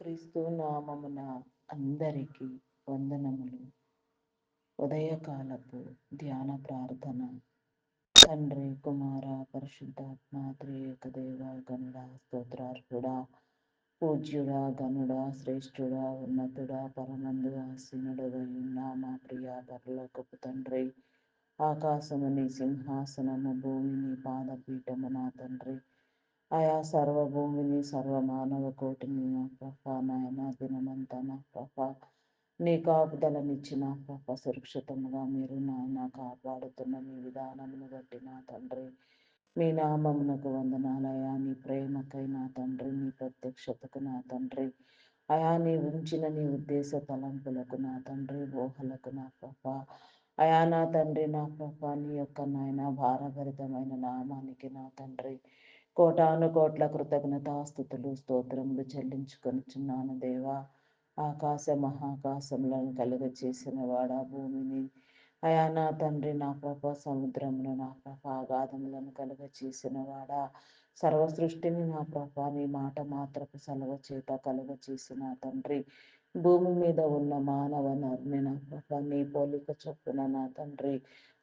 యేసుక్రీస్తు నామమున అందరికీ వందనములు. ఉదయకాలపు ధ్యాన ప్రార్థన. తండ్రి, కుమార, పరిశుద్ధాత్మ త్రియేక దేవ గనుడ స్తోత్రార్హుడా, పూజ్యుడా, గనుడా, శ్రేష్ఠుడా, ఉన్నతుడా, పరమందు ఆసీనుడవై ఉన్న మా ప్రియ పరలోకపు తండ్రి, ఆకాశము నీ సింహాసనము, భూమి నీ పాదపీఠము నా తండ్రి. ఆయా సర్వభూమిని సర్వమానవ కోటిని నా ప్రభా నాయన దినమంతా నా ప్రభా నీ కాపుదలనిచ్చిన ప్రభ సురక్షితంగా మీరు నాయన కాపాడుతున్న మీ విధానమును బట్టి నా తండ్రి మీ నామమునకు వందనాలయా. నీ ప్రేమకై నా తండ్రి, నీ ప్రత్యక్షతకు నా తండ్రి, అయా నీ ఉంచిన నీ ఉద్దేశ తలంపులకు నా తండ్రి, ఊహలకు నా ప్రభ అయా నా తండ్రి, నా ప్రభ నీ యొక్క నాయన భారభరితమైన నామానికి నా తండ్రి కోటాను కోట్ల కృతజ్ఞతాస్థుతులు స్తోత్రములు చెల్లించుకొనిచున్నాను దేవా. ఆకాశ మహాకాశములను కలుగచేసిన వాడా, భూమిని అయా నా తండ్రి, నా ప్రభ సముద్రమును నా ప్రభ అగాధములను కలుగచేసిన వాడా, సర్వ సృష్టిని నా ప్రభ నీ మాట మాత్రపు సెలవు చేత కలుగచేసిన తండ్రి, భూమి మీద ఉన్న మానవ నరుని నా ప్రభ నీ పోలిక చొప్పున నా తండ్రి,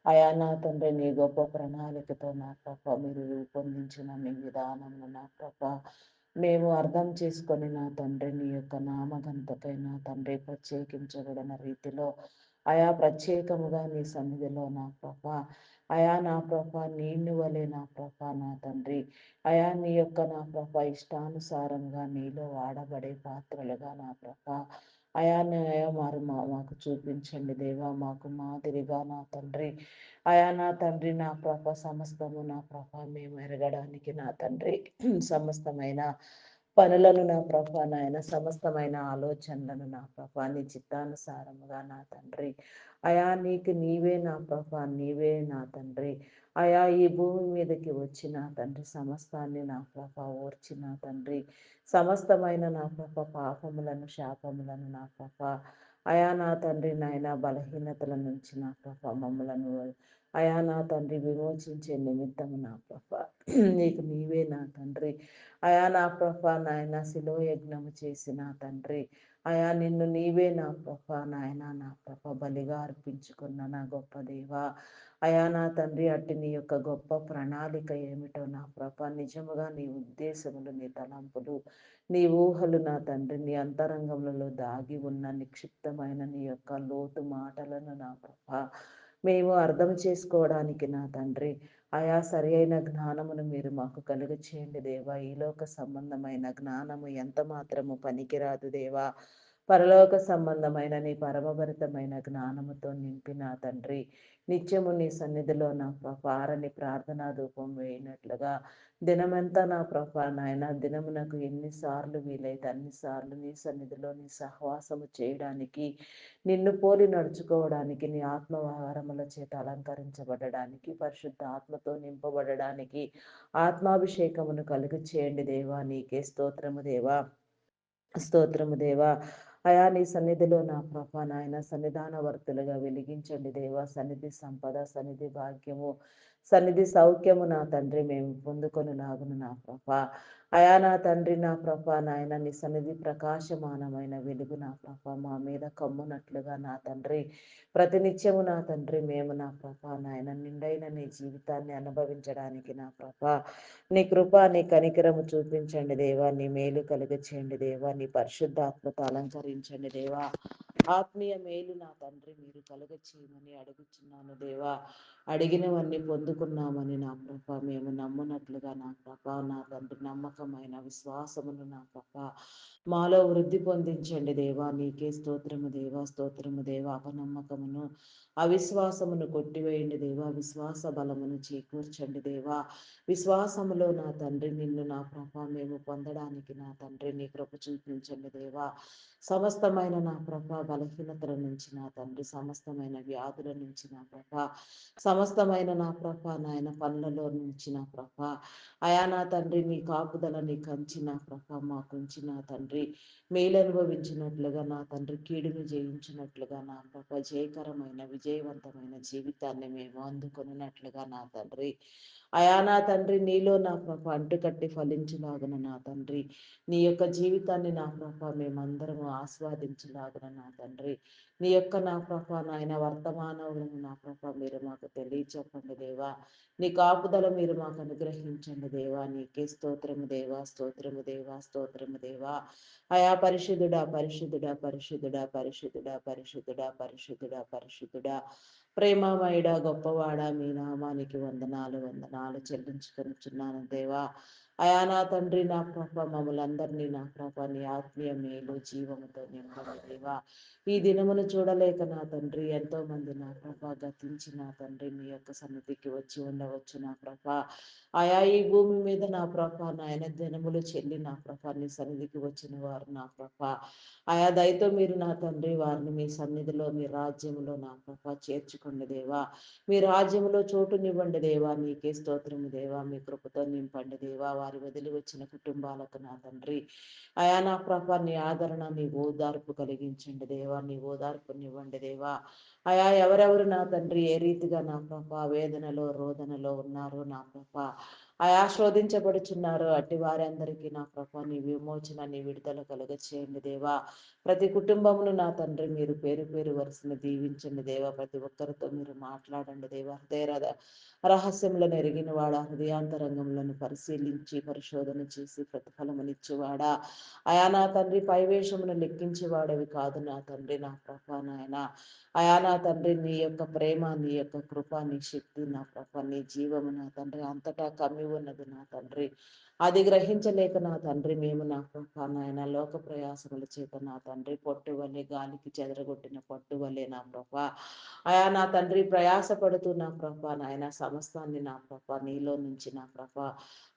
అయా నా తండ్రి నీ గొప్ప ప్రణాళికతో నా ప్రభ మీరు రూపొందించిన మీ విధానము నా ప్రభ మేము అర్థం చేసుకొని నా తండ్రి నీ యొక్క నామఘనతకై నా తండ్రి ప్రత్యేకించబడిన రీతిలో అయా ప్రత్యేకముగా నీ సన్నిధిలో నా ప్రభ అయా నా ప్రభ నీళ్ళు వలె నా ప్రభ నా తండ్రి అయా నీ యొక్క నా ప్రభ ఇష్టానుసారంగా నీలో వాడబడే పాత్రలుగా నా ప్రభ అయా మారు మాకు చూపించండి దేవా, మాకు మాదిరిగా నా తండ్రి అయా నా తండ్రి నా ప్రభ సమస్తము నా ప్రభ మేము ఎరగడానికి నా తండ్రి సమస్తమైన పనులను నా ప్రభ నాయన సమస్తమైన ఆలోచనలను నా ప్రభ నీ చిత్తానుసారముగా నా తండ్రి అయా నీకు నీవే నా ప్రభ నీవే నా తండ్రి అయా ఈ భూమి మీదకి వచ్చిన తండ్రి సమస్తాన్ని నా ప్రభ ఓర్చిన తండ్రి సమస్తమైన నా ప్రభ పాపములను శాపములను నా ప్రభ అయా నా తండ్రి నాయన బలహీనతల నుంచి నా ప్రభ మమ్మలను అయా నా తండ్రి విమోచించే నిమిత్తము నా ప్రభ నీకు నీవే నా తండ్రి అయా నా ప్రభ నాయన శిలో యజ్ఞము చేసిన తండ్రి అయా నిన్ను నీవే నా ప్రభ నాయన నా ప్రభ బలిగా అర్పించుకున్న నా గొప్ప దేవా అయా నా తండ్రి అట్టి నీ యొక్క గొప్ప ప్రణాళిక ఏమిటో నా ప్రభ నిజముగా నీ ఉద్దేశములు నీ తలంపులు నీ ఊహలు నా తండ్రి నీ అంతరంగములలో దాగి ఉన్న నిక్షిప్తమైన నీ యొక్క లోతు మాటలను నా ప్రభ మేము అర్థం చేసుకోవడానికి నా తండ్రి అయా సరి అయిన జ్ఞానమును మీరు మాకు కలుగ చేయండి దేవా. ఈలోక సంబంధమైన జ్ఞానము ఎంత మాత్రము పనికిరాదు దేవా. పరలోక సంబంధమైన నీ పరమభరితమైన జ్ఞానముతో నింపిన తండ్రి నిత్యము నీ సన్నిధిలో నా పారని ప్రార్థనా ధూపం వేయినట్లుగా దినమంతా నా ప్రభా నాయన దినమునకు ఎన్నిసార్లు వీలైతే అన్నిసార్లు నీ సన్నిధిలో నీ సహవాసము చేయడానికి నిన్ను పోలి నడుచుకోవడానికి నీ ఆత్మవరముల చేత అలంకరించబడడానికి పరిశుద్ధ ఆత్మతో నింపబడడానికి ఆత్మాభిషేకమును కలుగు చేయండి దేవా. నీకే స్తోత్రము దేవా, స్తోత్రము దేవా. అయా నీ సన్నిధిలో నా ప్రభ నాయన సన్నిధాన వర్తులుగా వెలిగించండి దేవా. సన్నిధి సంపద, సన్నిధి భాగ్యము, సన్నిధి సౌఖ్యము నా తండ్రి మేము పొందుకొని లాగును నా ప్రభ అయా నా తండ్రి నా ప్రభ నాయన నీ సన్నిధి ప్రకాశమానమైన వెలుగు నా ప్రభ మా మీద కమ్మునట్లుగా నా తండ్రి ప్రతినిత్యము నా తండ్రి మేము నా ప్రభ నాయన నిండైన నీ జీవితాన్ని అనుభవించడానికి నా ప్రభ నీ కృప నీ కనికరము చూపించండి దేవా. నీ మేలు కలుగ చేయండి దేవా. నీ పరిశుద్ధాత్మతో అలంకరించండి దేవా. ఆత్మీయ మేలు నా తండ్రి మీరు కలుగ చేయమని అడుగుచున్నాను దేవా. అడిగినవన్నీ పొందుకున్నామని నా ప్రభ మేము నమ్మునట్లుగా నా ప్రభ నా తండ్రి నమ్మకమైన విశ్వాసమును నా ప్రభ మాలో వృద్ధి పొందించండి దేవా. నీకే స్తోత్రము దేవా, స్తోత్రము దేవా. అపనమ్మకమును అవిశ్వాసమును కొట్టివేయండి దేవా. విశ్వాస బలమును చేకూర్చండి దేవా. విశ్వాసములో నా తండ్రి నిన్ను నా ప్రభ మేము పొందడానికి నా తండ్రి నీ కృప చూపించండి దేవా. సమస్తమైన నా ప్రభ బలహీనతల నుంచి నా తండ్రి సమస్తమైన వ్యాధుల నుంచి నా ప్రభ సమస్తమైన నా ప్రభ నాయన పనులలో నుంచి నా ప్రభ అయా నా తండ్రి నీ కాపుదల నీ కంచి నా ప్రభ మాకుంచి నా తండ్రి మేలు అనుభవించినట్లుగా నా తండ్రి కీడును జయించినట్లుగా నా ప్రభ జయకరమైన విజయవంతమైన జీవితాన్ని మేము అందుకొనినట్లుగా నా తండ్రి అయా నా తండ్రి నీలో నా ప్రభ అంటుకట్టి ఫలించులాగున నా తండ్రి, నీ యొక్క జీవితాన్ని నా ప్రభ మేమందరము ఆస్వాదించులాగున నా తండ్రి, నీ యొక్క నా ప్రభ నాయన వర్తమానములను నా ప్రభ మీరు మాకు తెలియచెప్పండి దేవా. నీ కాపుదల మీరు మాకు అనుగ్రహించండి దేవా. నీకే స్తోత్రము దేవా, స్తోత్రము దేవా, స్తోత్రము దేవా. అయా పరిశుద్ధుడా, పరిశుద్ధుడా, పరిశుద్ధుడా, పరిశుద్ధుడా, పరిశుద్ధుడా, పరిశుద్ధుడా, పరిశుద్ధుడా, ప్రేమమయుడా, గొప్పవాడా, మీ నామానికి వందనాలు వందనాలు చెల్లించుకొనిచున్నాను దేవా. అయా నా తండ్రి నా ప్రభ మమ్మలందరినీ నా ప్రభ నీ ఆత్మీయ మేలు జీవముతో నింపండి దేవా. ఈ దినమును చూడలేక నా తండ్రి ఎంతో మంది నా ప్రభ గతించి నా తండ్రి మీ యొక్క సన్నిధికి వచ్చి ఉండవచ్చు నా ప్రభ. ఆయా ఈ భూమి మీద నా ప్రభ నాయన దినములు చెల్లి నా ప్రభ నీ సన్నిధికి వచ్చిన వారు నా ప్రభ, ఆయా దయతో మీరు నా తండ్రి వారిని మీ సన్నిధిలో మీ రాజ్యములో నా ప్రభ చేర్చుకోండి దేవా. మీ రాజ్యములో చోటునివ్వండి దేవా. నీకే స్తోత్రము దేవా. మీ కృపతో నింపండి దేవా. వారి వదిలి వచ్చిన కుటుంబాలకు నా తండ్రి అయా నా ప్రభ నీ ఆదరణ, నీ ఓదార్పు కలిగించండి దేవా. నీ ఓదార్పునివ్వండి దేవా. అయా ఎవరెవరు నా తండ్రి ఏ రీతిగా నా ప్రభ వేదనలో రోదనలో ఉన్నారో నా ప్రభ, అయా శోధించబడుచున్నారు అట్టి వారందరికీ నా ప్రభ నీ విమోచన, నీ విడుదల కలుగ చేయండి దేవా. ప్రతి కుటుంబమును నా తండ్రి మీరు పేరు పేరు వరుసను దీవించండి దేవా. ప్రతి ఒక్కరితో మీరు మాట్లాడండి దేవా. హృదయ రహస్యములను ఎరిగిన వాడా, హృదయాంతరంగములను పరిశీలించి పరిశోధన చేసి ప్రతిఫలమునిచ్చేవాడా, అయా నా తండ్రి పైవేషమును లెక్కించేవాడవి కాదు నా తండ్రి నా ప్రభ నాయన. అయా నా తండ్రి నీ యొక్క ప్రేమ, నీ యొక్క కృప, నీ శక్తి నా ప్రభ నీ జీవము నా తండ్రి అంతటా కమ్మి ఉన్నది నా తండ్రి. అది గ్రహించలేక నా తండ్రి మేము నా ప్రభ నాయన లోక ప్రయాసముల చేత నా తండ్రి పొట్టువలే గాలికి చెదరగొట్టిన పట్టువలే నా ప్రభ అయా నా తండ్రి ప్రయాసపడుతూ నా ప్రభ నాయన సమస్తాన్ని నా ప్రభ నీలో నుంచి నా ప్రభ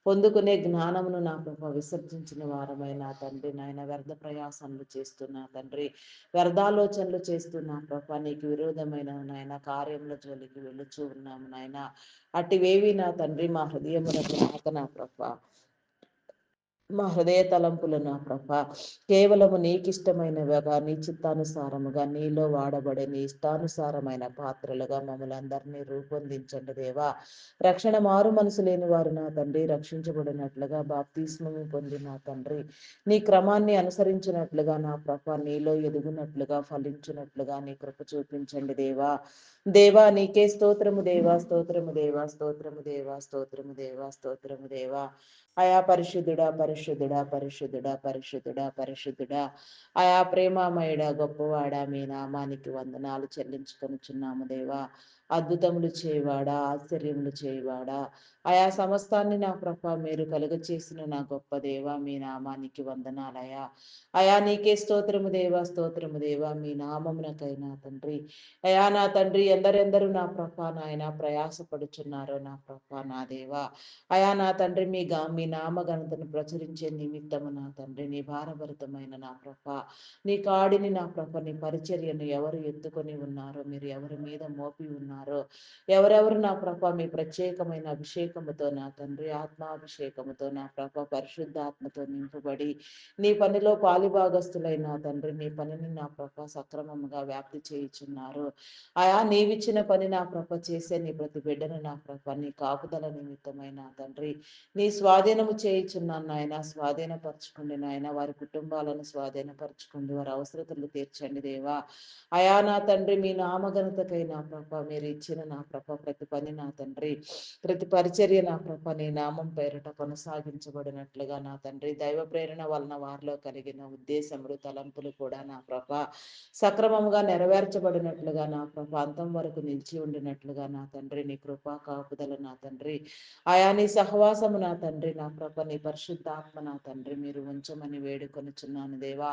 పొందుకునే జ్ఞానమును నా ప్రభ విసర్జించిన వారమై నా తండ్రి నాయన వ్యర్థ ప్రయాసములు చేస్తున్నా తండ్రి, వ్యర్థాలోచనలు చేస్తున్నా ప్రభ నీకు విరోధమైన నాయన కార్యముల జోలికి వెళ్ళుచూ ఉన్నాము నాయన. అట్టివేవి నా తండ్రి మా హృదయమునకు రాక నా ప్రభ, మా హృదయ తలంపులు నా ప్రభ కేవలము నీకిష్టమైనవిగా, నీ చిత్తానుసారముగా, నీలో వాడబడే నీ ఇష్టానుసారమైన పాత్రలుగా మమ్మల్ని అందరినీ రూపొందించండి దేవా. రక్షణ మారు మనసు లేని వారు నా తండ్రి రక్షించబడినట్లుగా, బాప్తిస్మము పొంది నా తండ్రి నీ క్రమాన్ని అనుసరించినట్లుగా నా ప్రభ నీలో ఎదుగునట్లుగా ఫలించినట్లుగా నీ కృప చూపించండి దేవా. దేవా నీకే స్తోత్రము దేవా, స్తోత్రము దేవా, స్తోత్రము దేవా, స్తోత్రము దేవా, స్తోత్రము దేవా. అయా పరిశుద్ధుడా, పరిశుద్ధుడా, పరిశుద్ధుడా, పరిశుద్ధుడా, పరిశుద్ధుడా, అయా ప్రేమామయుడా, గొప్పవాడా, మీ నామానికి వందనాలు చెల్లించుకొనుచున్నాము దేవా. అద్భుతములు చేయవాడా, ఆశ్చర్యములు చేయవాడా, ఆయా సమస్తాన్ని నా ప్రభ మీరు కలుగ చేసిన నా గొప్ప దేవా మీ నామానికి వందనాలయా. అయా నీకే స్తోత్రము దేవా, స్తోత్రము దేవా మీ నామమునకైనా తండ్రి. అయా నా తండ్రి ఎందరెందరూ నా ప్రభ నాయన ప్రయాసపడుచున్నారో నా ప్రభ నా దేవా. అయా నా తండ్రి మీ నామఘనతను ప్రచురించే నిమిత్తము నా తండ్రి నీ భారభరితమైన నా ప్రభ నీ కాడిని నా ప్రభ నీ పరిచర్యను ఎవరు ఎత్తుకొని ఉన్నారో, మీరు ఎవరి మీద మోపి ఉన్నారో, ఎవరెవరు నా ప్రభ మీ ప్రత్యేకమైన అభిషేకముతో నా తండ్రి ఆత్మాభిషేకముతో నా ప్రభ పరిశుద్ధాత్మతో నింపబడి నీ పనిలో పాలిభాగస్తులైన తండ్రి నీ పనిని నా ప్రభ సక్రమముగా వ్యాప్తి చేయుచున్నారు. అయా నీవిచ్చిన పని నా ప్రభ చేసే నీ ప్రతి బిడ్డను నా ప్రభ నీ కాపుదల నిమిత్తమైన తండ్రి నీ స్వాధీనము చేయుచున్నాను నాయన. స్వాధీనపరచుకోండి నాయన. వారి కుటుంబాలను స్వాధీనపరచుకోండి. వారి అవసరతలు తీర్చండి దేవా. అయా నా తండ్రి మీ నామఘనతకై నా ప్రభ మీరు ఇచ్చిన నా ప్రభ ప్రతి పని నా తండ్రి ప్రతి పరిచర్య నా ప్రభ నీ నామం పేరిట కొనసాగించబడినట్లుగా నా తండ్రి దైవ ప్రేరణ వలన వారిలో కలిగిన ఉద్దేశములు తలంపులు కూడా నా ప్రభ సక్రమముగా నెరవేర్చబడినట్లుగా నా ప్రభ అంతం వరకు నిలిచి ఉండినట్లుగా నా తండ్రి నీ కృపా కాపుదల నా తండ్రి ఆయా నీ సహవాసము నా తండ్రి నా ప్రభ నీ పరిశుద్ధాత్మ నా తండ్రి మీరు ఉంచమని వేడుకొనుచున్నాను దేవా.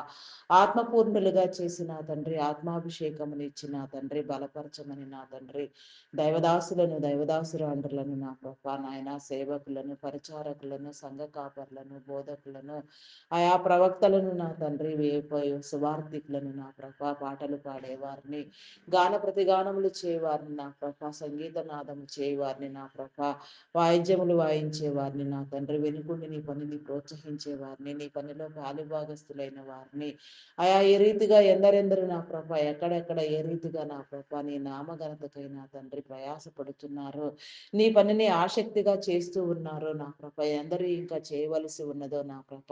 ఆత్మపూర్ణులుగా చేసి నా తండ్రి ఆత్మాభిషేకమును ఇచ్చి నా తండ్రి బలపరచమని నా తండ్రి దైవదాసులను దైవదాసురాండ్రులను నా ప్రభ నాయన సేవకులను పరిచారకులను సంఘ కాపర్లను బోధకులను ఆయా ప్రవక్తలను నా తండ్రి సువార్థికులను నా ప్రభ పాటలు పాడేవారిని గాన ప్రతిగానములు చేయవారిని నా ప్రభ సంగీత నాదము చేయవారిని నా ప్రభ వాయిద్యములు వాయించే వారిని నా తండ్రి వెనుకుండి నీ పనిని ప్రోత్సహించే వారిని నీ పనిలో పాలుభాగస్తులైన వారిని అయా ఏ రీతిగా ఎందరెందరు నా ప్రభ ఎక్కడెక్కడ ఏ రీతిగా నా ప్రభ నీ నామఘనతకై నా తండ్రి ప్రయాసపడుతున్నారు, నీ పనిని ఆసక్తిగా చేస్తూ ఉన్నారు నా ప్రభ, అందరూ ఇంకా చేయవలసి ఉన్నదో నా ప్రభ,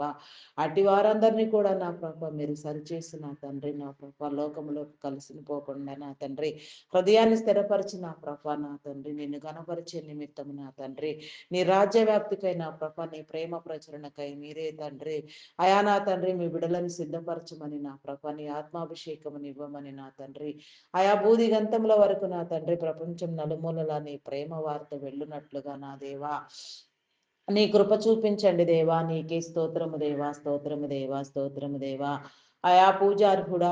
అటు వారందరినీ కూడా నా ప్రభ మీరు సరిచేసి నా తండ్రి నా ప్రభ లోకంలోకి కలిసిపోకుండా నా తండ్రి హృదయాన్ని స్థిరపరిచి నా ప్రభ నా తండ్రి నిన్ను గణపరిచే నిమిత్తం నా తండ్రి నీ రాజ్య వ్యాప్తికై నా ప్రభ నీ ప్రేమ ప్రచురణకై మీరే తండ్రి అయా నా తండ్రి మీ బిడలను సిద్ధపరచమని నా ప్రభ నీ ఆత్మాభిషేకముని ఇవ్వమని నా తండ్రి ఆయా బూది గంతముల వరకు నా తండ్రి ప్రపంచం నలుమూలలా నీ ప్రేమ వార్త వెళ్ళునట్లుగా నా దేవా నీ కృప చూపించండి దేవా, నీకే స్తోత్రము దేవా, స్తోత్రము దేవా, స్తోత్రము దేవా. ఆయా పూజార్హుడా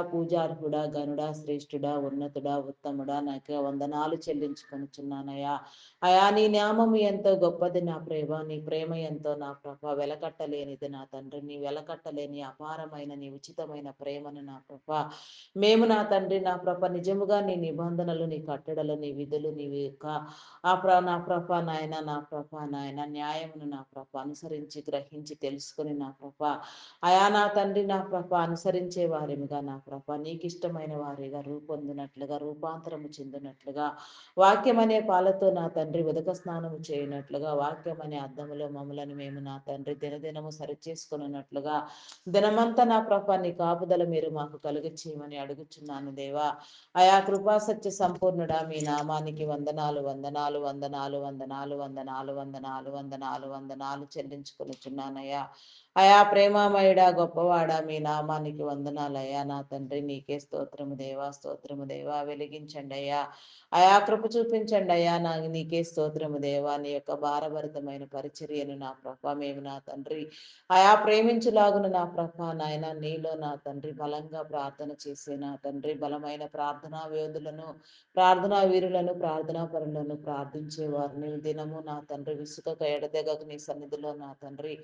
గనుడా శ్రేష్ఠుడా ఉన్నతుడా ఉత్తముడా నాకు వందనాలు చెల్లించుకొనుచున్నానయ్యా. అయా నీ నామము ఎంతో గొప్పది నా ప్రేమ, నీ ప్రేమ ఎంతో నా ప్రభ వెలకట్టలేనిది నా తండ్రి, నీ వెలకట్టలేని అపారమైన నీ ఉచితమైన ప్రేమను నా ప్రభ మేము నా తండ్రి నా ప్రభ నిజముగా నీ నిబంధనలు నీ కట్టడలు నీ విధులు నీ యొక్క నా ప్రభ నాయన నా ప్రభ నాయన న్యాయమును నా ప్రభ అనుసరించి గ్రహించి తెలుసుకుని నా ప్రభ అయా నా తండ్రి నా ప్రభ అనుసరించే వారిగా నా ప్రభ నీకు ఇష్టమైన వారిగా రూపొందినట్లుగా రూపాంతరము చెందినట్లుగా వాక్యం అనే పాలతో నా తండ్రి ఉదక స్నానము చేయనట్లుగా వాక్యం అనే అద్దములో మమ్మలను మేము నా తండ్రి దినదినము సరిచేసుకున్నట్లుగా దినమంతా నా ప్రభ నీ కాపుదల మీరు మాకు కలుగ చేయమని అడుగుచున్నాను దేవా. అయా కృపా సత్య సంపూర్ణుడా మీ నామానికి వందనాలు వందనాలు వందనాలు వందనాలు వందనాలు వందనాలు వందనాలు వందనాలు చెల్లించుకొనుచున్నానయ్యా. అయా ప్రేమామయుడా గొప్పవాడా మీ నామానికి వందనాలయ్యా. నా తండ్రి నీకే స్తోత్రము దేవా, స్తోత్రము దేవా. వెలిగించండి అయ్యా, అయా కృప చూపించండి అయ్యా. నీకే స్తోత్రము దేవా. నీ యొక్క భారభరితమైన పరిచర్యను నా ప్రభ మేము నా తండ్రి అయా ప్రేమించులాగున నా ప్రభ నాయన నీలో నా తండ్రి బలంగా ప్రార్థన చేసే నా తండ్రి బలమైన ప్రార్థనా వేదులను ప్రార్థనా వీరులను ప్రార్థనా పరులను ప్రార్థించే వారిని దినము నా తండ్రి విసుక ఎడతెగక నీ సన్నిధిలో నా తండ్రి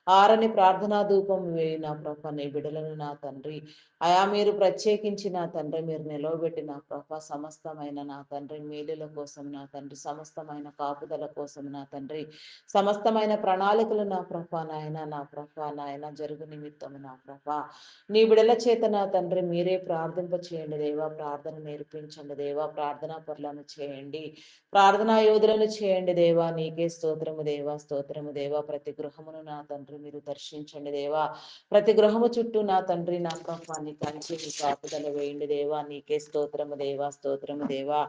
ఆరని ప్రార్థనా ధూపం వేయి నా ప్రభ నీ బిడలను నా తండ్రి అయా మీరు ప్రత్యేకించి నా తండ్రి మీరు నిలవబెట్టి నా ప్రభ సమస్తమైన నా తండ్రి మేలుల కోసం నా తండ్రి సమస్తమైన కాపుదల కోసం నా తండ్రి సమస్తమైన ప్రణాళికలు నా ప్రభ నాయన నా ప్రభ నాయన జరుగు నిమిత్తము నా ప్రభ నీ బిడల చేత నా తండ్రి మీరే ప్రార్థింప చేయండి దేవా. ప్రార్థన నేర్పించండి దేవా. ప్రార్థనా పరులను చేయండి, ప్రార్థనా యోధులను చేయండి దేవా. నీకే స్తోత్రము దేవా, స్తోత్రము దేవా. ప్రతి గృహమును నా తండ్రి మీరు దర్శించండి దేవా. ప్రతి గృహము చుట్టూ నా తండ్రి నా ప్రభ నీ కంచి నీ కాపుదల వేయండి దేవా. నీకే స్తోత్రము దేవా, స్తోత్రము దేవా.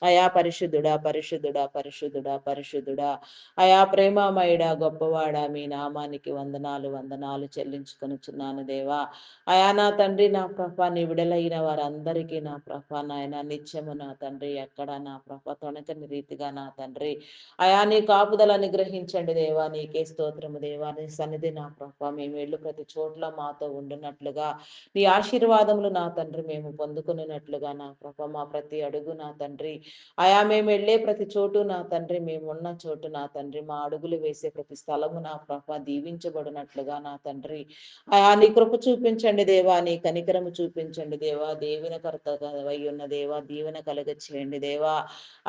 అయా పరిశుద్ధుడా పరిశుద్ధుడా పరిశుద్ధుడా పరిశుద్ధుడా అయా ప్రేమామయుడా గొప్పవాడా మీ నామానికి వందనాలు వందనాలు చెల్లించుకొనుచున్నాను దేవా. అయా నా తండ్రి నా ప్రభ నీ విడలైన వారందరికీ నా ప్రభ నాయన నిత్యము నా తండ్రి ఎక్కడ నా ప్రభ తొణకని రీతిగా నా తండ్రి అయా నీ కాపుదల అనుగ్రహించండి దేవా. నీకే స్తోత్రము దేవా. నీ సన్నిధి నా ప్రభ మేము వెళ్ళు ప్రతి చోట్ల మాతో ఉండునట్లుగా నీ ఆశీర్వాదములు నా తండ్రి మేము పొందుకున్నట్లుగా నా ప్రభ మా ప్రతి అడుగు నా తండ్రి అయా మేము వెళ్ళే ప్రతి చోటు నా తండ్రి మేము ఉన్న చోటు నా తండ్రి మా అడుగులు వేసే ప్రతి స్థలము నా ప్రభ దీవించబడినట్లుగా నా తండ్రి అయా నీ కృప చూపించండి దేవా. నీ కనికరము చూపించండి దేవా. దీవెనకర్త అయి ఉన్న దేవా దీవెన కలుగ చేయండి దేవా.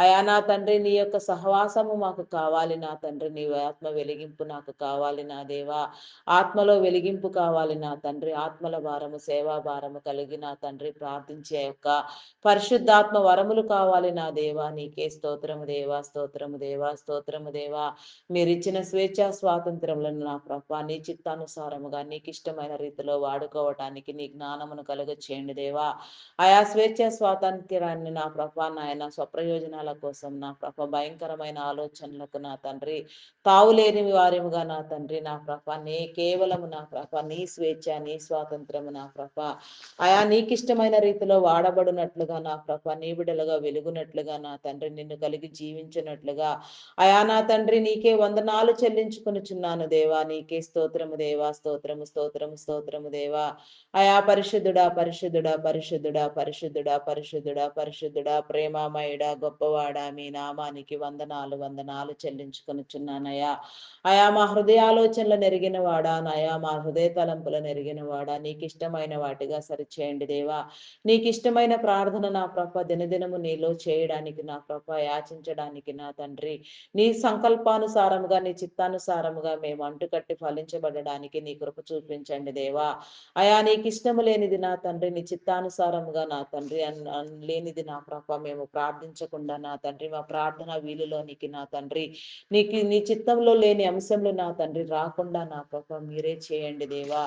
అయా నా తండ్రి నీ యొక్క సహవాసము మాకు కావాలి నా తండ్రి. నీ ఆత్మ వెలిగింపు నాకు కావాలి నా దేవా. ఆత్మలో వెలిగింపు కావాలి నా తండ్రి. ఆత్మల భారము సేవా భారము కలిగి నా తండ్రి ప్రార్థించే యొక్క పరిశుద్ధాత్మ వరములు కావాలి నా దేవా. నీకే స్తోత్రము దేవా, స్తోత్రము దేవా, స్తోత్రము దేవా. మీరిచ్చిన స్వేచ్ఛా స్వాతంత్రములను నా ప్రభ నీ చిత్తానుసారముగా నీకు ఇష్టమైన రీతిలో వాడుకోవటానికి నీ జ్ఞానమును కలుగ చేయండి దేవా. ఆయా స్వేచ్ఛ స్వాతంత్రాన్ని నా ప్రభ నాయన స్వప్రయోజనాల కోసం నా ప్రభ భయంకరమైన ఆలోచనలకు నా తండ్రి తావులేని వారిముగా నా తండ్రి నా ప్రభ నీ కేవలము నా ప్రభ నీ స్వేచ్ఛ నీ స్వాతంత్రము నా ప్రభ ఆయా నీకిష్టమైన రీతిలో వాడబడినట్లుగా నా ప్రభ నీ బిడలుగా వెలుగునట్లుగా నా తండ్రి నిన్ను కలిగి జీవించినట్లుగా అయా నా తండ్రి నీకే వందనాలు చెల్లించుకొనుచున్నాను దేవా. నీకే స్తోత్రము దేవా, స్తోత్రము స్తోత్రము స్తోత్రము దేవా. అయా పరిశుద్ధుడా పరిశుద్ధుడా పరిశుద్ధుడా పరిశుద్ధుడా పరిశుద్ధుడా పరిశుద్ధుడా ప్రేమామయుడా గొప్పవాడా మీ నామానికి వందనాలు వందనాలు చెల్లించుకొనుచున్నానయ్యా. అయా మా హృదయాలోచనలు నెరిగిన వాడా నాయా మా హృదయ తలంపులను ఎరిగిన వాడా, నీకు ఇష్టమైన వాటిగా సరిచేయండి దేవా. నీకు ఇష్టమైన ప్రార్థన నా ప్రభ దినదినము నీలో చేయడానికి నా ప్రభ యాచించడానికి నా తండ్రి, నీ సంకల్పానుసారముగా నీ చిత్తానుసారముగా మేము అంటుకట్టి ఫలించబడడానికి నీ కృప చూపించండి దేవా. అయా నీకు ఇష్టము లేనిది నా తండ్రి, నీ చిత్తానుసారముగా నా తండ్రి లేనిది నా ప్రభ మేము ప్రార్థించకుండా నా తండ్రి, మా ప్రార్థన వీలులోనికి నా తండ్రి, నీ చిత్తంలో లేని అంశంలో నా తండ్రి రాకుండా నా ప్రభ మీరే చేయండి దేవా.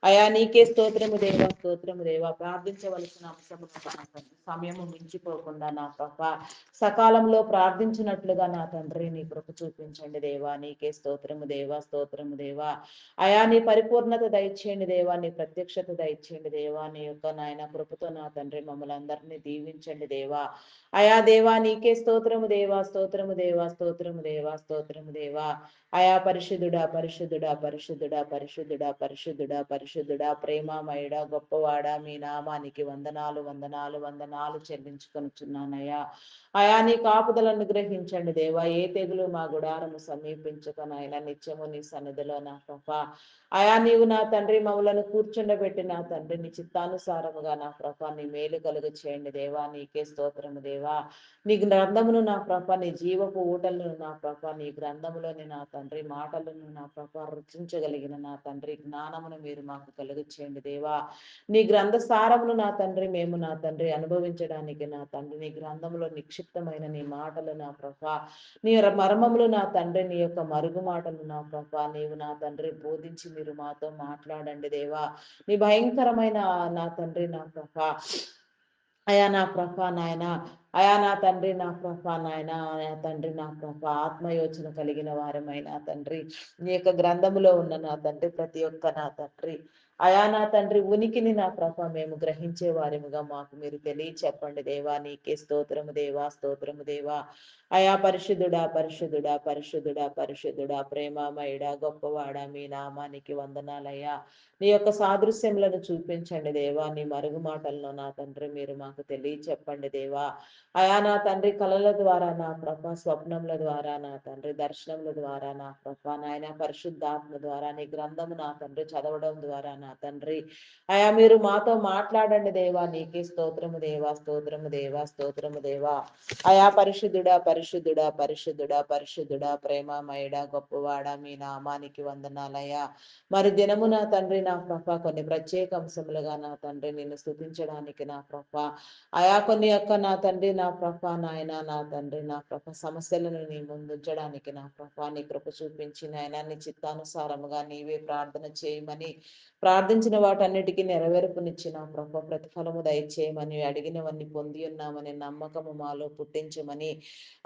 అయా నీకే స్తోత్రము దేవా, స్తోత్రము దేవా. ప్రార్థించవలసిన అంశము నా తండ్రి సమయము మించిపోకుండా నా ప్రభ సకాలంలో ప్రార్థించినట్లుగా నా తండ్రి నీ కృప చూపించండి దేవా. నీకే స్తోత్రము దేవా, స్తోత్రము దేవా. అయా నీ పరిపూర్ణత దయచేయండి దేవా, నీ ప్రత్యక్షత దయచేయండి దేవా. నీ యొక్క నాయన కృపతో నా తండ్రి మమ్మల్ని అందరినీ దీవించండి దేవా. అయా దేవా నీకే స్తోత్రము దేవా, స్తోత్రము దేవా, స్తోత్రము దేవా, స్తోత్రము దేవా. అయా పరిశుద్ధుడా, పరిశుద్ధుడా, పరిశుద్ధుడా, పరిశుద్ధుడా, పరిశుద్ధుడా, పరిశుద్ధుడా, ప్రేమమయుడా, గొప్పవాడా, మీ నామానికి వందనాలు, వందనాలు, వందనాలు చెల్లించుకొనుచున్నానయ్యా. అయా నీ కాపుదలను గ్రహించండి దేవా. ఏ తెగులు మా గుడారము సమీపించకనైనా నిత్యము నీ సన్నిధిలో నా ప్రభ. అయా నీవు నా తండ్రి మమ్మలను కూర్చుండబెట్టి నా తండ్రి నీ చిత్తానుసారముగా నా ప్రభ నీ మేలు కలుగు చేయండి దేవా. నీకే స్తోత్రము దేవా. నీ గ్రంథమును నా ప్రభ, నీ జీవపు ఊటలను నా ప్రభ, నీ గ్రంథములోని నా తండ్రి మాటలను నా ప్రభ రుచించగలిగిన నా తండ్రి జ్ఞానమును మీరు మాకు కలుగు చేయండి దేవా. నీ గ్రంథ సారమును నా తండ్రి మేము నా తండ్రి అనుభవించడానికి నా తండ్రి నీ గ్రంథములో నిక్షిప్తమైన నీ మాటలు నా ప్రభ, నీ మర్మములు నా తండ్రి, నీ యొక్క మరుగు మాటలు నా ప్రభ నీవు నా తండ్రి బోధించి మీరు మాతో మాట్లాడండి దేవా. నీ భయంకరమైన నా తండ్రి నా ప్రభ అయా నా ప్రభ నాయన, అయా నా తండ్రి నా ప్రభ నాయన, అయా తండ్రి నా ప్రభ ఆత్మయోచన కలిగిన వారమైన తండ్రి నీ యొక్క గ్రంథములో ఉన్న నా తండ్రి ప్రతి ఒక్క నా తండ్రి అయా నా తండ్రి ఉనికిని నా ప్రభ మేము గ్రహించే వారిముగా మాకు మీరు తెలియ చెప్పండి దేవా. నీకే స్తోత్రము దేవా, స్తోత్రము దేవా. అయా పరిశుద్ధుడా, పరిశుద్ధుడా, పరిశుద్ధుడా, పరిశుద్ధుడా, ప్రేమమయుడా, గొప్పవాడా, మీ నామానికి వందనాలయ్యా. నీ యొక్క సాదృశ్యములను చూపించండి దేవా. నీ మరుగు మాటలను నా తండ్రి మీరు మాకు తెలియ చెప్పండి దేవా. అయా నా తండ్రి కళల ద్వారా నా ప్రభ, స్వప్నముల ద్వారా నా తండ్రి, దర్శనముల ద్వారా నా ప్రభ, నాయన పరిశుద్ధాత్మ ద్వారా నీ గ్రంథము నా తండ్రి చదవడం ద్వారా నా తండ్రి అయా మీరు మాతో మాట్లాడండి దేవా. నీకే స్తోత్రము దేవా, స్తోత్రము దేవా, స్తోత్రము దేవా. అయా పరిశుద్ధుడా, పరిశుద్ధుడా, పరిశుద్ధుడా, పరిశుద్ధుడా, ప్రేమమయుడా, గొప్పవాడా, మీ నామానికి వందనాలయ్యా. మరి దినము నా తండ్రి నా ప్రభ కొన్ని ప్రత్యేక అంశములుగా నా తండ్రి నిన్ను స్తుతించడానికి నా ప్రభ అయా కొన్ని యొక్క నా తండ్రి నా ప్రభ నాయన నా తండ్రి నా ప్రభ సమస్యలను నీ ముందుంచడానికి నా ప్రభ నీ కృప చూపించి నాయన నీ చిత్తానుసారముగా నీవే ప్రార్థన చేయమని ప్రార్థించిన వాటన్నిటికీ నెరవేర్పునిచ్చిన ప్రభ ప్రతిఫలము దయచేయమని అడిగినవన్నీ పొంది ఉన్నామని నమ్మకము మాలో పుట్టించమని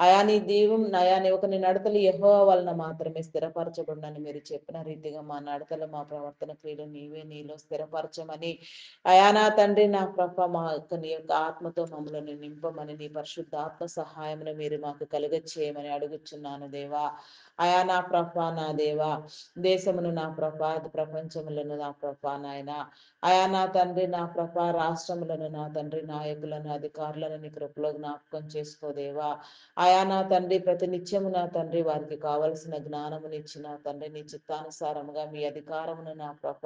అయా నీ దీవం అయా నీ ఒక నీ నడతలు యెహోవా వలన మాత్రమే స్థిరపరచబడినని మీరు చెప్పిన రీతిగా మా నడతలు మా ప్రవర్తన క్రియలు నీవే నీలో స్థిరపరచమని అయా నా తండ్రి నా ప్రభ మా యొక్క నీ యొక్క ఆత్మతో మమ్మల్ని నింపమని నీ పరిశుద్ధ ఆత్మ సహాయమును మీరు మాకు కలుగచేయమని అడుగుచున్నాను దేవా. అయా నా ప్రభ నా దేవా దేశమును నా ప్రభ ప్రపంచములను నా ప్రభ నాయన అయా నా తండ్రి నా ప్రభ రాష్ట్రములను నా తండ్రి నాయకులను అధికారులను నీ కృపలో జ్ఞాపకం చేసుకోదేవా. అయా నా తండ్రి ప్రతి నిత్యము నా తండ్రి వారికి కావలసిన జ్ఞానమునిచ్చిన తండ్రి నీ చిత్తానుసారముగా మీ అధికారమును నా ప్రభ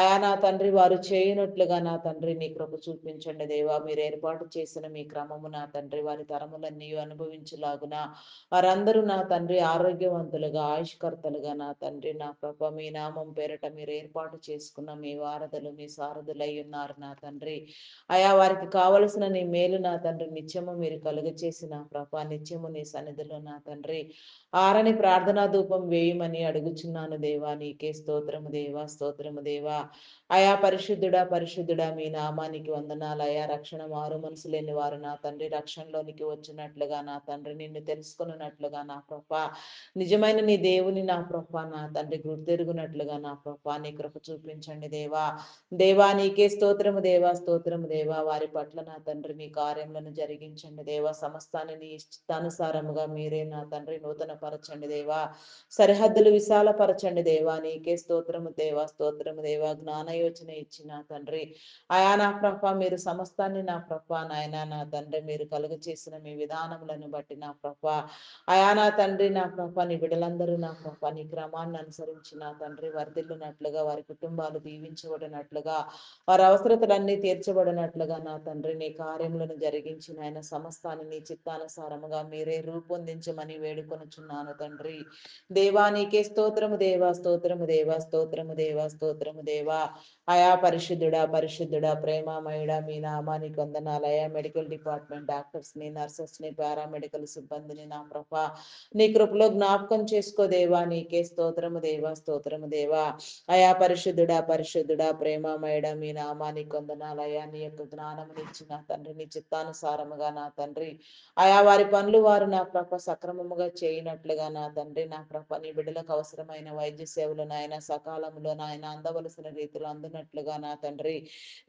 అయా నా తండ్రి వారు చేయనట్లుగా నా తండ్రి నీ కృప చూపించండి దేవా. మీరు ఏర్పాటు చేసిన మీ క్రమము నా తండ్రి వారి తరములన్నీ అనుభవించులాగున వారందరూ నా తండ్రి ఆరోగ్యవంతులుగా ఆయుష్కర్తలుగా నా తండ్రి నా ప్రభ మీ నామం పేరట మీరు ఏర్పాటు చేసుకున్న మీ వారధులు మీ సారథులై ఉన్నారు నా తండ్రి. అయా వారికి కావలసిన నీ మేలు నా తండ్రి నిత్యము మీరు కలుగ చేసిన ప్రభ నిత్యము నీ సన్నిధిలో నా తండ్రి ఆరని ప్రార్థనా ధూపం వేయమని అడుగుచున్నాను దేవా. నీకే స్తోత్రము దేవా, స్తోత్రము దేవా. అయా పరిశుద్ధుడా, పరిశుద్ధుడా, మీ నామానికి వందనాలు అయా. రక్షణ మారు మనసు లేని వారు నా తండ్రి రక్షణలోనికి వచ్చినట్లుగా నా తండ్రి నిన్ను తెలుసుకున్నట్లుగా నా ప్రభ నిజమైన నీ దేవుని నా ప్రభ నా తండ్రి గుర్తెరుగునట్లుగా నా ప్రభ నీ కృప చూపించండి దేవా. దేవా నీకే స్తోత్రము దేవా, స్తోత్రము దేవా. వారి పట్ల నా తండ్రి నీ కార్యములను జరిగించండి దేవా. సమస్తాన్ని నీ ఇష్టానుసారముగా మీరే నా తండ్రి నూతన పరచండి దేవా. సరిహద్దులు విశాలపరచండి దేవా. నీకే స్తోత్రము దేవా, స్తోత్రము దేవా. జ్ఞాన యోచన ఇచ్చిన తండ్రి, అయా నా ప్రభ మీరు సమస్తాన్ని నా ప్రభ నాయన నా తండ్రి మీరు కలుగు చేసిన మీ విధానములను బట్టి నా ప్రభ, అయా నా తండ్రి నా ప్రభ నీ బిడ్డలందరూ నా ప్రభ నీ క్రమాన్ని అనుసరించి నా తండ్రి వర్ధిల్లునట్లుగా, వారి కుటుంబాలు దీవించబడినట్లుగా, వారి అవసరతలన్నీ తీర్చబడినట్లుగా నా తండ్రి నీ కార్యములను జరిగించిన ఆయన సమస్తాన్ని నీ చిత్తానుసారముగా మీరే రూపొందించమని వేడుకొనుచున్నాను తండ్రి. దేవా నీకే స్తోత్రము దేవా, స్తోత్రము దేవా, స్తోత్రము దేవా, స్తోత్రము దేవా. అయా పరిశుద్ధుడా పరిశుద్ధుడా ప్రేమామయుడా మీ నామానికి వందనాలు. అయా మెడికల్ డిపార్ట్మెంట్ డాక్టర్స్ ని, నర్సెస్ ని, పారామెడికల్ సిబ్బందిని నా ప్రభ నీ కృపలో జ్ఞాపకం చేసుకో దేవా. నీకే స్తోత్రము దేవా, స్తోత్రము దేవా. అయా పరిశుద్ధుడా పరిశుద్ధుడా ప్రేమామయుడా మీ నామానికి వందనాలు. అయా నీ యొక్క జ్ఞానమునిచ్చి నా తండ్రి నీ చిత్తానుసారముగా నా తండ్రి ఆయా వారి పనులు వారు నా ప్రభ సక్రమముగా చేయనట్లుగా నా తండ్రి నా ప్రభ నీ బిడ్డలకు అవసరమైన వైద్య సేవలు నాయన సకాలంలో నాయన అందవలసిన రీతిలో అందునట్లుగా నా తండ్రి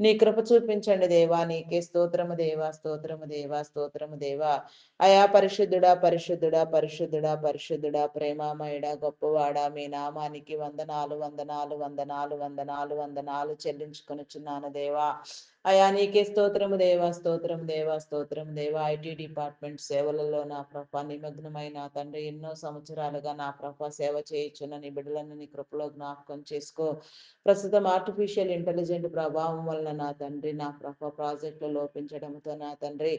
నీ కృప చూపించండి దేవా. నీకే స్తోత్రము దేవా, స్తోత్రము దేవా, స్తోత్రము దేవా. అయా పరిశుద్ధుడా పరిశుద్ధుడా పరిశుద్ధుడా పరిశుద్ధుడా ప్రేమామయుడా గొప్పవాడా మీ నామానికి వందనాలు వందనాలు వందనాలు వందనాలు వందనాలు చెల్లించుకొనుచున్నాను దేవా. అయా నీకే స్తోత్రము దేవా, స్తోత్రం దేవా, స్తోత్రం దేవా. ఐటీ డిపార్ట్మెంట్ సేవలలో నా ప్రభ నిమగ్నమైన తండ్రి ఎన్నో సంవత్సరాలుగా నా ప్రభ సేవ చేయుచున్న నీ బిడ్డలను నీ కృపలో జ్ఞాపకం చేసుకో. ప్రస్తుతం ఆర్టిఫిషియల్ ఇంటెలిజెంట్ ప్రభావం వలన నా తండ్రి నా ప్రభ ప్రాజెక్టులు లోపించడంతో నా తండ్రి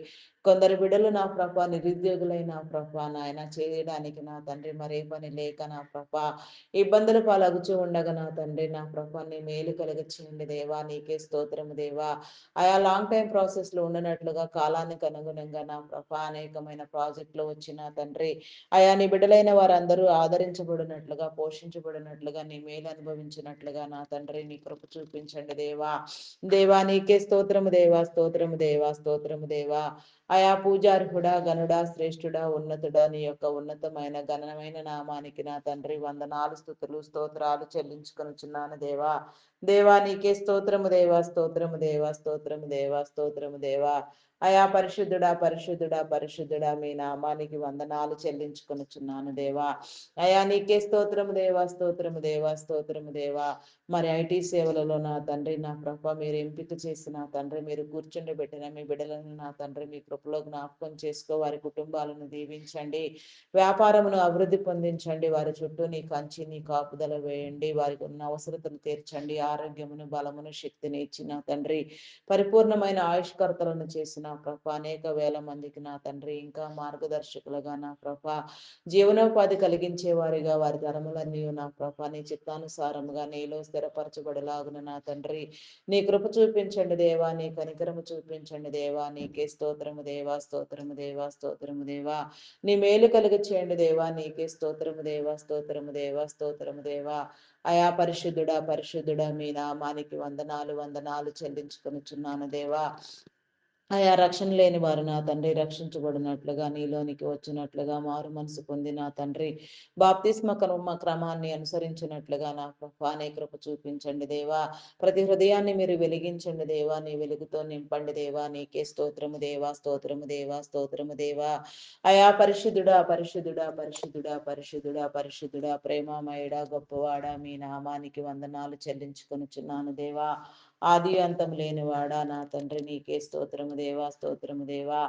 కొందరు బిడ్డలు నా ప్రభ నిరుద్యోగులైన ప్రభ నాయన చేయడానికి నా తండ్రి మరే పని లేక నా ప్రభ ఇబ్బందులు పాలగుచూ ఉండగా నా తండ్రి నా ప్రభ నీ మేలు కలుగచేయండి దేవా. నీకే స్తోత్రము దేవా. ఆయా లాంగ్ టైం ప్రాసెస్ లో ఉండనట్లుగా కాలానికి అనుగుణంగా నా ప్రభ అనేకమైన ప్రాజెక్టులు వచ్చిన తండ్రి ఆయా నీ బిడ్డలైన వారందరూ ఆదరించబడినట్లుగా, పోషించబడినట్లుగా, నీ మేలు అనుభవించినట్లుగా నా తండ్రి నీ కృప చూపించండి దేవా. దేవా నీకే స్తోత్రము దేవా, స్తోత్రము దేవా, స్తోత్రము దేవా. ఆయా పూజార్హుడా గనుడా శ్రేష్ఠుడా ఉన్నతుడా నీ యొక్క ఉన్నతమైన ఘనమైన నామానికి నా తండ్రి వందనాలు స్తుతులు స్తోత్రాలు చెల్లించుకొనుచున్నాను దేవా. దేవా నీకే స్తోత్రము దేవా, స్తోత్రము దేవా, స్తోత్రము దేవా, స్తోత్రము దేవా. అయా పరిశుద్ధుడా పరిశుద్ధుడా పరిశుద్ధుడా మీ నామానికి వందనాలు చెల్లించుకొనుచున్నాను దేవా. అయా నీకే స్తోత్రము దేవా, స్తోత్రము దేవా, స్తోత్రము దేవా. మరి ఐటీ సేవలలో నా తండ్రి నా ప్రభ మీరు ఎంపిక చేసిన తండ్రి మీరు కూర్చుండబెట్టిన మీ బిడ్డలను నా తండ్రి మీ కృపలో జ్ఞాపకం చేసుకో. వారి కుటుంబాలను దీవించండి, వ్యాపారమును అభివృద్ధి పొందించండి, వారి చుట్టూ నీ కంచి నీ కాపుదల వేయండి, వారికి ఉన్న అవసరతలు తీర్చండి, ఆరోగ్యమును బలమును శక్తిని ఇచ్చిన తండ్రి పరిపూర్ణమైన ఆయుష్కర్తలను చేసిన ప్రభ అనేక వేల మందికి నా తండ్రి ఇంకా మార్గదర్శకులుగా నా ప్రభ జీవనోపాధి కలిగించే వారిగా వారి ధర్మలన్నీ నా ప్రభ నీ చిత్తానుసారముగా నీలో స్థిరపరచబడలాగున నా తండ్రి నీ కృప చూపించండి దేవా. నీ కనికరము చూపించండి దేవా. నీకే స్తోత్రము దేవా, స్తోత్రము దేవా, స్తోత్రము దేవా. నీ మేలు కలుగు చేయండి దేవా. నీకే స్తోత్రము దేవా, స్తోత్రము దేవా, స్తోత్రము దేవా. అయా పరిశుద్ధుడా పరిశుద్ధుడా మీ నామానికి వందనాలు వందనాలు చెల్లించుకొనుచున్నాను దేవా. అయా రక్షణ లేని వారు నా తండ్రి రక్షించబడినట్లుగా, నీలోనికి వచ్చినట్లుగా, మారు మనసు పొంది నా తండ్రి బాప్తిస్మ క్రమాన్ని అనుసరించినట్లుగా నా ప్రభా నీ కృప చూపించండి దేవా. ప్రతి హృదయాన్ని మీరు వెలిగించండి దేవా. నీ వెలుగుతో నింపండి దేవా. నీకే స్తోత్రము దేవా, స్తోత్రము దేవా, స్తోత్రము దేవా. అయా పరిశుద్ధుడా పరిశుద్ధుడా పరిశుద్ధుడా పరిశుద్ధుడా పరిశుద్ధుడా ప్రేమామయుడా గొప్పవాడా మీ నామానికి వందనాలు చెల్లించుకొనుచున్నాను దేవా. ఆది అంతం లేనివాడా నా తండ్రి నీకే స్తోత్రము దేవా, స్తోత్రము దేవా.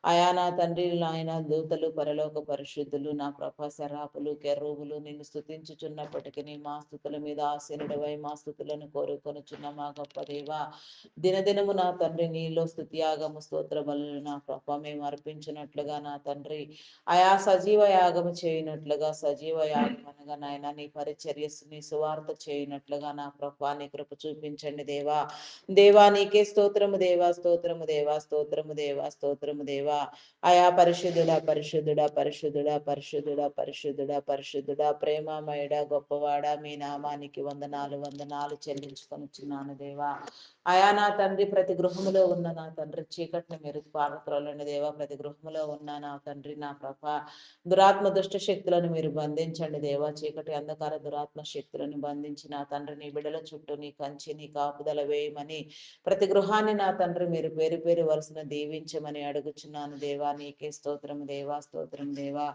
అయా నా తండ్రి నాయన దూతలు పరలోక పరిశుద్ధులు నా ప్రభ శరాపులు కెరూబులు నిన్ను స్తుతించుచున్నప్పటికీ మా స్థుతుల మీద ఆసీనుడవై మా స్థుతులను కోరుకొనుచున్న మా గొప్ప దేవా. దినదినము నా తండ్రి నీలో స్తుతియాగము స్తోత్ర బలులు నా ప్రభ మేము అర్పించినట్లుగా నా తండ్రి అయా సజీవ యాగము చేయనట్లుగా, సజీవ యాగం అనగా నాయన నీ పరిచర్య నీ సువార్త చేయనట్లుగా నా ప్రభా నీ కృప చూపించండి దేవా. దేవా నీకే స్తోత్రము దేవా, స్తోత్రము దేవా, స్తోత్రము దేవా, స్తోత్రము దేవా. అయా పరిశుద్ధుడా పరిశుద్ధుడా పరిశుద్ధుడా పరిశుద్ధుడా పరిశుద్ధుడా పరిశుద్ధుడా ప్రేమామయుడా గొప్పవాడా మీ నామానికి వందనాలు వందనాలు చెల్లించుకొనుచున్నాను దేవా. అయా నా తండ్రి ప్రతి గృహములో ఉన్న నా తండ్రి చీకటిని మీరు పారత్రోలని దేవా. ప్రతి గృహములో ఉన్న నా తండ్రి నా ప్రభ దురాత్మ దుష్ట శక్తులను మీరు బంధించండి దేవా. చీకటి అంధకార దురాత్మ శక్తులను బంధించి నా తండ్రి నీ బిడల చుట్టూ నీ కంచి నీ కాపుదల వేయమని, ప్రతి గృహాన్ని నా తండ్రి మీరు పేరు పేరు వరుసన దీవించమని అడుగుచున్నాను దేవా. నీకే స్తోత్రం దేవా, స్తోత్రం దేవా.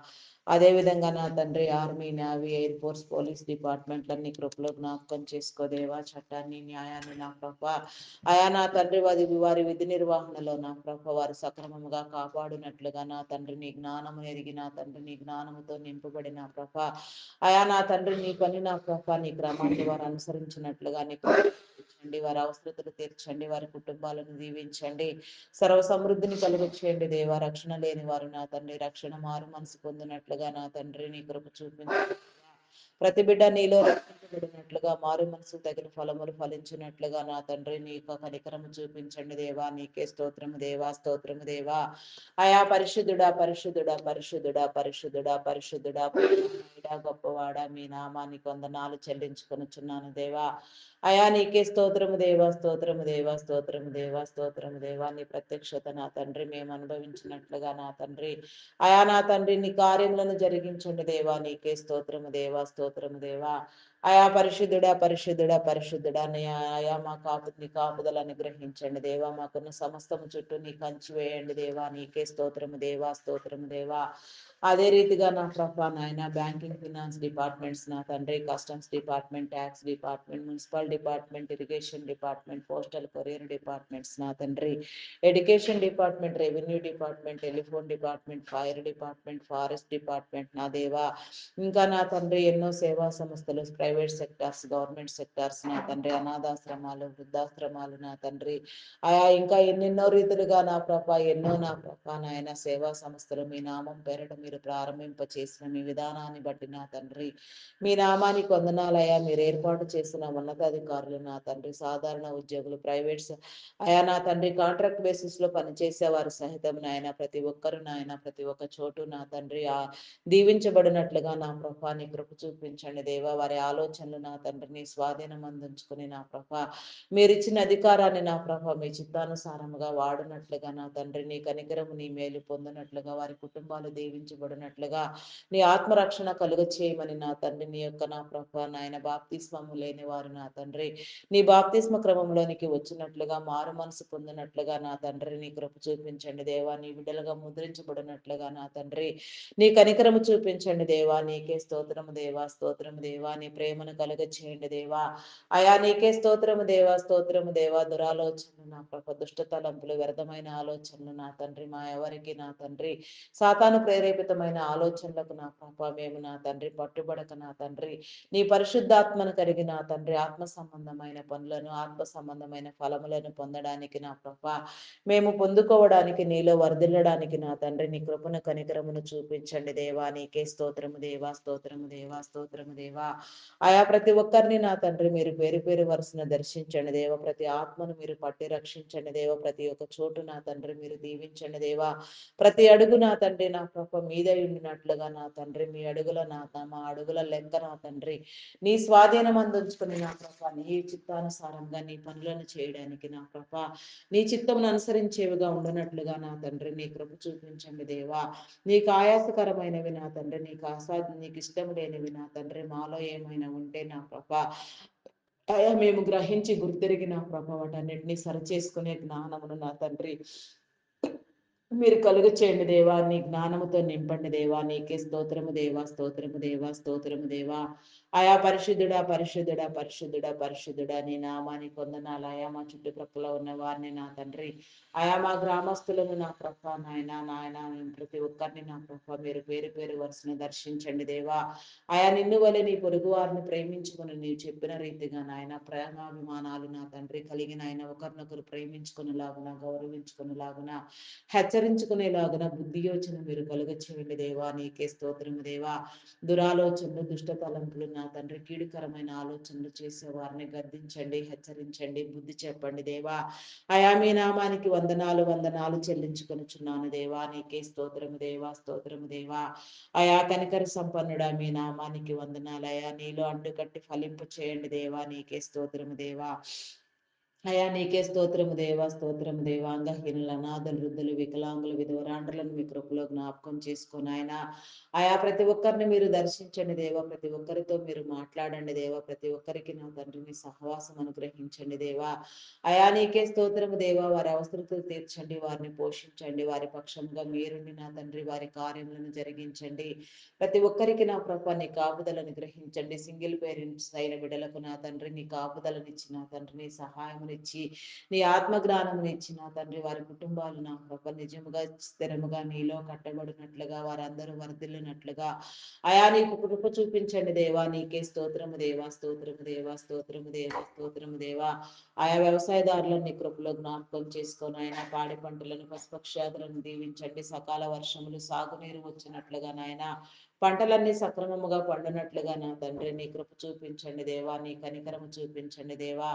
అదేవిధంగా నా తండ్రి army, navy, air force, police డిపార్ట్మెంట్లన్నీ కృపలో జ్ఞాపకం చేసుకోదేవా. చట్టాన్ని, న్యాయాన్ని నా ప్రభ అయా నా తండ్రి వారి విధి నిర్వహణలో నా ప్రభ వారు సక్రమంగా కాపాడినట్లుగా నా తండ్రి నీ జ్ఞానము ఎరిగి నా తండ్రి నీ జ్ఞానముతో నింపబడి నా ప్రభ అయా నా తండ్రి నీ పని నా ప్రభ నీ క్రమాన్ని వారు అనుసరించినట్లుగా నీ తీర్చండి, వారి అవసరతలు తీర్చండి, వారి కుటుంబాలను దీవించండి, సర్వ సమృద్ధిని కలుగచేయండి దేవా. రక్షణ లేని వారు నా తండ్రి రక్షణ మారు మనసు పొందినట్లుగా నా తండ్రి నీ కృప చూపించండి. ప్రతి బిడ్డ నీలో రక్షించబడినట్లుగా మారు మనసు తగిన ఫలములు ఫలించినట్లుగా నా తండ్రి నీకు కనికరము చూపించండి దేవా. నీకే స్తోత్రము దేవా, స్తోత్రము దేవా. అయా పరిశుద్ధుడా, పరిశుద్ధుడా, పరిశుద్ధుడా, పరిశుద్ధుడా, పరిశుద్ధుడా, గొప్పవాడా, మీ నామానికి వందనాలు చెల్లించుకొనుచున్నాను దేవా. అయా నీకే స్తోత్రము దేవా, స్తోత్రము దేవా, స్తోత్రము దేవా, స్తోత్రము దేవా. నీ ప్రత్యక్షత నా తండ్రి మేము అనుభవించినట్లుగా నా తండ్రి అయా నా తండ్రి నీ కార్యములను జరిగించండి దేవా. నీకే స్తోత్రము దేవా, స్తోత్రము దేవా. అయా పరిశుద్ధుడా, పరిశుద్ధుడా, పరిశుద్ధుడా. అయా మా నీ కాపుదలు అనుగ్రహించండి దేవా. మాకున్న సమస్తము చుట్టూ నీ కంచి వేయండి దేవా. నీకే స్తోత్రము దేవా, స్తోత్రము దేవా. అదే రీతిగా నా ప్రభా నాయన బ్యాంకింగ్, ఫినాన్స్ డిపార్ట్మెంట్స్ నా తండ్రి, customs department, tax department, municipal department, irrigation department, postal courier departments నా తండ్రి, education department, revenue department, telephone department, fire department, forest department నా దేవా. ఇంకా నా తండ్రి ఎన్నో సేవా సంస్థలు, ప్రైవేట్ సెక్టార్స్, గవర్నమెంట్ సెక్టార్స్ నా తండ్రి, అనాథాశ్రమాలు, వృద్ధాశ్రమాలు నా తండ్రి ఆయా ఇంకా ఎన్నెన్నో రీతులుగా నా ప్రభ ఎన్నో నా ప్రభ నాయన సేవా సంస్థలు మీ నామం పేరట మీరు ప్రారంభింప చేసిన మీ విధానాన్ని బట్టి నా తండ్రి మీ నామానికి వందనాలయ్యా. మీరు ఏర్పాటు చేసిన ఉన్నతాధికారులు నా తండ్రి, సాధారణ ఉద్యోగులు, ప్రైవేట్స్ అయా నా తండ్రి, కాంట్రాక్ట్ బేసిస్ లో పనిచేసేవారు సహితం నాయన ప్రతి ఒక్కరు నాయన ప్రతి ఒక్క చోటు నా తండ్రి దీవించబడినట్లుగా నా ప్రభా నీ కృప చూపించండి దేవా. వారి ఆలోచనలు నా తండ్రిని స్వాధీనం అందించుకుని నా ప్రభా మీరిచ్చిన అధికారాన్ని నా ప్రభ మీ చిత్తానుసారముగా వాడినట్లుగా నా తండ్రి నీ కనికరము నీ మేలు పొందినట్లుగా వారి కుటుంబాలు దీవించబడినట్లుగా నీ ఆత్మరక్షణ కలుగ చేయమని నా తండ్రి నీ యొక్క నా ప్రభ నాయన బాప్తిస్మము లేని వారు నా తండ్రి నీ బాప్తిస్మ క్రమంలోనికి వచ్చినట్లుగా మారు మనసు పొందినట్లుగా నా తండ్రి నీ కృప చూపించండి దేవా. నీ బిడ్డలుగా ముద్రించబడినట్లుగా నా తండ్రి నీ కనికరము చూపించండి దేవా. నీకే స్తోత్రము దేవా, స్తోత్రము దేవా. నీ ప్రేమను కలుగ చేయండి దేవా. అయా నీకే స్తోత్రము దేవా, స్తోత్రము దేవా. దురాలోచనలు నా ప్రభ, దుష్ట తలంపులు, వ్యర్థమైన ఆలోచనలు నా తండ్రి మా ఎవరికి నా తండ్రి సాతాను ప్రేరేపితమైన ఆలోచనలకు నా ప్రభ మేము నా తండ్రి పట్టుబడక నా తండ్రి నీ పరిశుద్ధాత్మను కలిగి నా తండ్రి ఆత్మ సంబంధమైన పనులను, ఆత్మ సంబంధమైన ఫలములను పొందడానికి నా ప్రభ మేము పొందుకోవడానికి, నీలో వర్ధిల్లడానికి నా తండ్రి నీ కృపను కనికరమును చూపించండి దేవా. నీకే స్తోత్రము దేవా, స్తోత్రము దేవా, స్తోత్రము దేవా. ఆయా ప్రతి ఒక్కరిని నా తండ్రి మీరు పేరు పేరు వరుసను దర్శించండి దేవ. ప్రతి ఆత్మను మీరు పట్టి రక్షించండి దేవ. ప్రతి ఒక్క చోటు నా తండ్రి మీరు దీవించండి దేవా. ప్రతి అడుగు నా తండ్రి నా కృప మీద ఉండినట్లుగా నా తండ్రి మీ అడుగుల మా అడుగుల లెక్క నా తండ్రి నీ స్వాధీనం అందించుకుని నా కృప నీ చిత్తానుసారంగా నీ పనులను చేయడానికి నా కృప నీ చిత్తమును అనుసరించేవిగా ఉండనట్లుగా నా తండ్రి నీ కృప చూపించండి దేవా. నీకు ఆయాసకరమైనవి నా తండ్రి, నీకు ఇష్టం లేనివి నా తండ్రి మాలో ఏమైనా ఉంటే నా ప్రభ అయా మేము గ్రహించి గుర్తిరిగి నా ప్రభ వాటన్నిటిని సరిచేసుకునే జ్ఞానమును నా తండ్రి మీరు కలుగు చేయండి దేవా. నీ జ్ఞానముతో నింపండి దేవా. నీకే స్తోత్రము దేవా, స్తోత్రము దేవా, స్తోత్రము దేవా. ఆయా పరిశుద్ధుడా, పరిశుద్ధుడా, పరిశుద్ధుడా, పరిశుద్ధుడా. నీ నామానికి వందనాలు. ఆయా మా చుట్టుప్రక్కల ఉన్న వారిని నా తండ్రి ఆయా మా గ్రామస్తులను నా ప్రభ నాయన ప్రతి ఒక్కరిని నా ప్రభ మీరు పేరు పేరు వరుసను దర్శించండి దేవా. ఆయా నిన్ను వలె నీ పొరుగు వారిని ప్రేమించుకుని నీవు చెప్పిన రీతిగా నాయన ప్రేమాభిమానాలు నా తండ్రి కలిగిన ఆయన ఒకరినొకరు ప్రేమించుకునేలాగున, గౌరవించుకునేలాగున, హెచ్చరించుకునేలాగున బుద్ధి యోచన మీరు కలుగ చేయండి దేవా. నీకే స్తోత్రము దేవా. దురాలోచనలు, దుష్ట తలంపులు నా తండ్రి కీడుకరమైన ఆలోచనలు చేసే వారిని గద్దించండి, హెచ్చరించండి, బుద్ధి చెప్పండి దేవా. అయా మీ నామానికి వందనాలు వందనాలు చెల్లించుకొనుచున్నాను దేవా. నీకే స్తోత్రము దేవా, స్తోత్రము దేవా. అయా కనికర సంపన్నుడా మీ నామానికి వందనాలు. అయా నీలో అంటుకట్టి ఫలింపు చేయండి దేవా. నీకే స్తోత్రము దేవా. అయా నీకే స్తోత్రము దేవా, స్తోత్రము దేవా. అంగహీనుల, అనాథలు, వృద్ధులు, వికలాంగులు, విధవరాండ్రులను మీ కృపలో జ్ఞాపకం చేసుకొని ఆయన ఆయా ప్రతి ఒక్కరిని మీరు దర్శించండి దేవా. ప్రతి ఒక్కరితో మీరు మాట్లాడండి దేవా. ప్రతి ఒక్కరికి నా తండ్రి మీ సహవాసం అనుగ్రహించండి దేవా. అయా నీకే స్తోత్రము దేవా. వారి అవసరతలు తీర్చండి, వారిని పోషించండి, వారి పక్షంగా మీరుండి నా తండ్రి వారి కార్యములను జరిగించండి. ప్రతి ఒక్కరికి నా ప్రభ నీ కాపుదలను గ్రహించండి. సింగిల్ పేరెంట్స్ అయిన బిడ్డలకు నా తండ్రి నీ కాపుదలనిచ్చి నా తండ్రి నీ సహాయమునిచ్చి నీ ఆత్మజ్ఞానమునిచ్చి నా తండ్రి వారి కుటుంబాలు నా ప్రభ నిజముగా స్థిరముగా నీలో కట్టబడినట్లుగా వారందరూ వర్ధిల్లినట్లుగా అయా నీకు కృప చూపించండి దేవా. నీకే స్తోత్రము దేవా, స్తోత్రము దేవా, స్తోత్రము దేవా, స్తోత్రము దేవా. ఆయా వ్యవసాయదారులను నీ కృపలో జ్ఞాపకం చేసుకొని ఆయన పాడి పంటలను పశుపక్షాదులను దీవించండి. సకాల వర్షములు సాగునీరు వచ్చినట్లుగా నాయన పంటలన్నీ సక్రమముగా పండునట్లుగా నా తండ్రి నీ కృప చూపించండి దేవా. నీ కనికరము చూపించండి దేవా.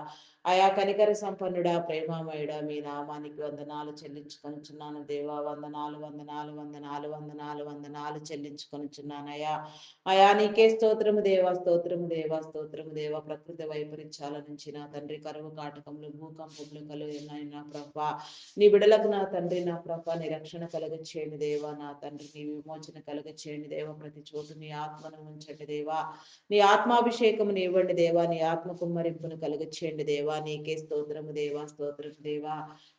ఆయా కనికర సంపన్నుడా, ప్రేమామయుడా, మీ నామానికి వందనాలు చెల్లించుకొనిచున్నాను దేవా. వందనాలు, వందనాలు, వందనాలు, వందనాలు, వందనాలు చెల్లించుకొనిచున్నానయ్యా. అయా నీకే స్తోత్రము దేవా, స్తోత్రము దేవా, స్తోత్రము దేవా. ప్రకృతి వైపరీత్యాల నుంచి నా తండ్రి కరువు కాటకములు భూకంపములు కలుగున్నాయి నా ప్రభ. నీ బిడలకు నా తండ్రి నా ప్రభ నీ రక్షణ కలుగ చేయండి దేవా. నా తండ్రి నీ విమోచన కలుగ చేయండి దేవా. ప్రతి చోటు నీ ఆత్మను ఉంచండి దేవా. నీ ఆత్మాభిషేకమును ఇవ్వండి దేవా. నీ ఆత్మ కుమ్మరింపును కలుగ చేయండి దేవా. నీకే స్తోత్రము దేవా, స్తోత్రము దేవా.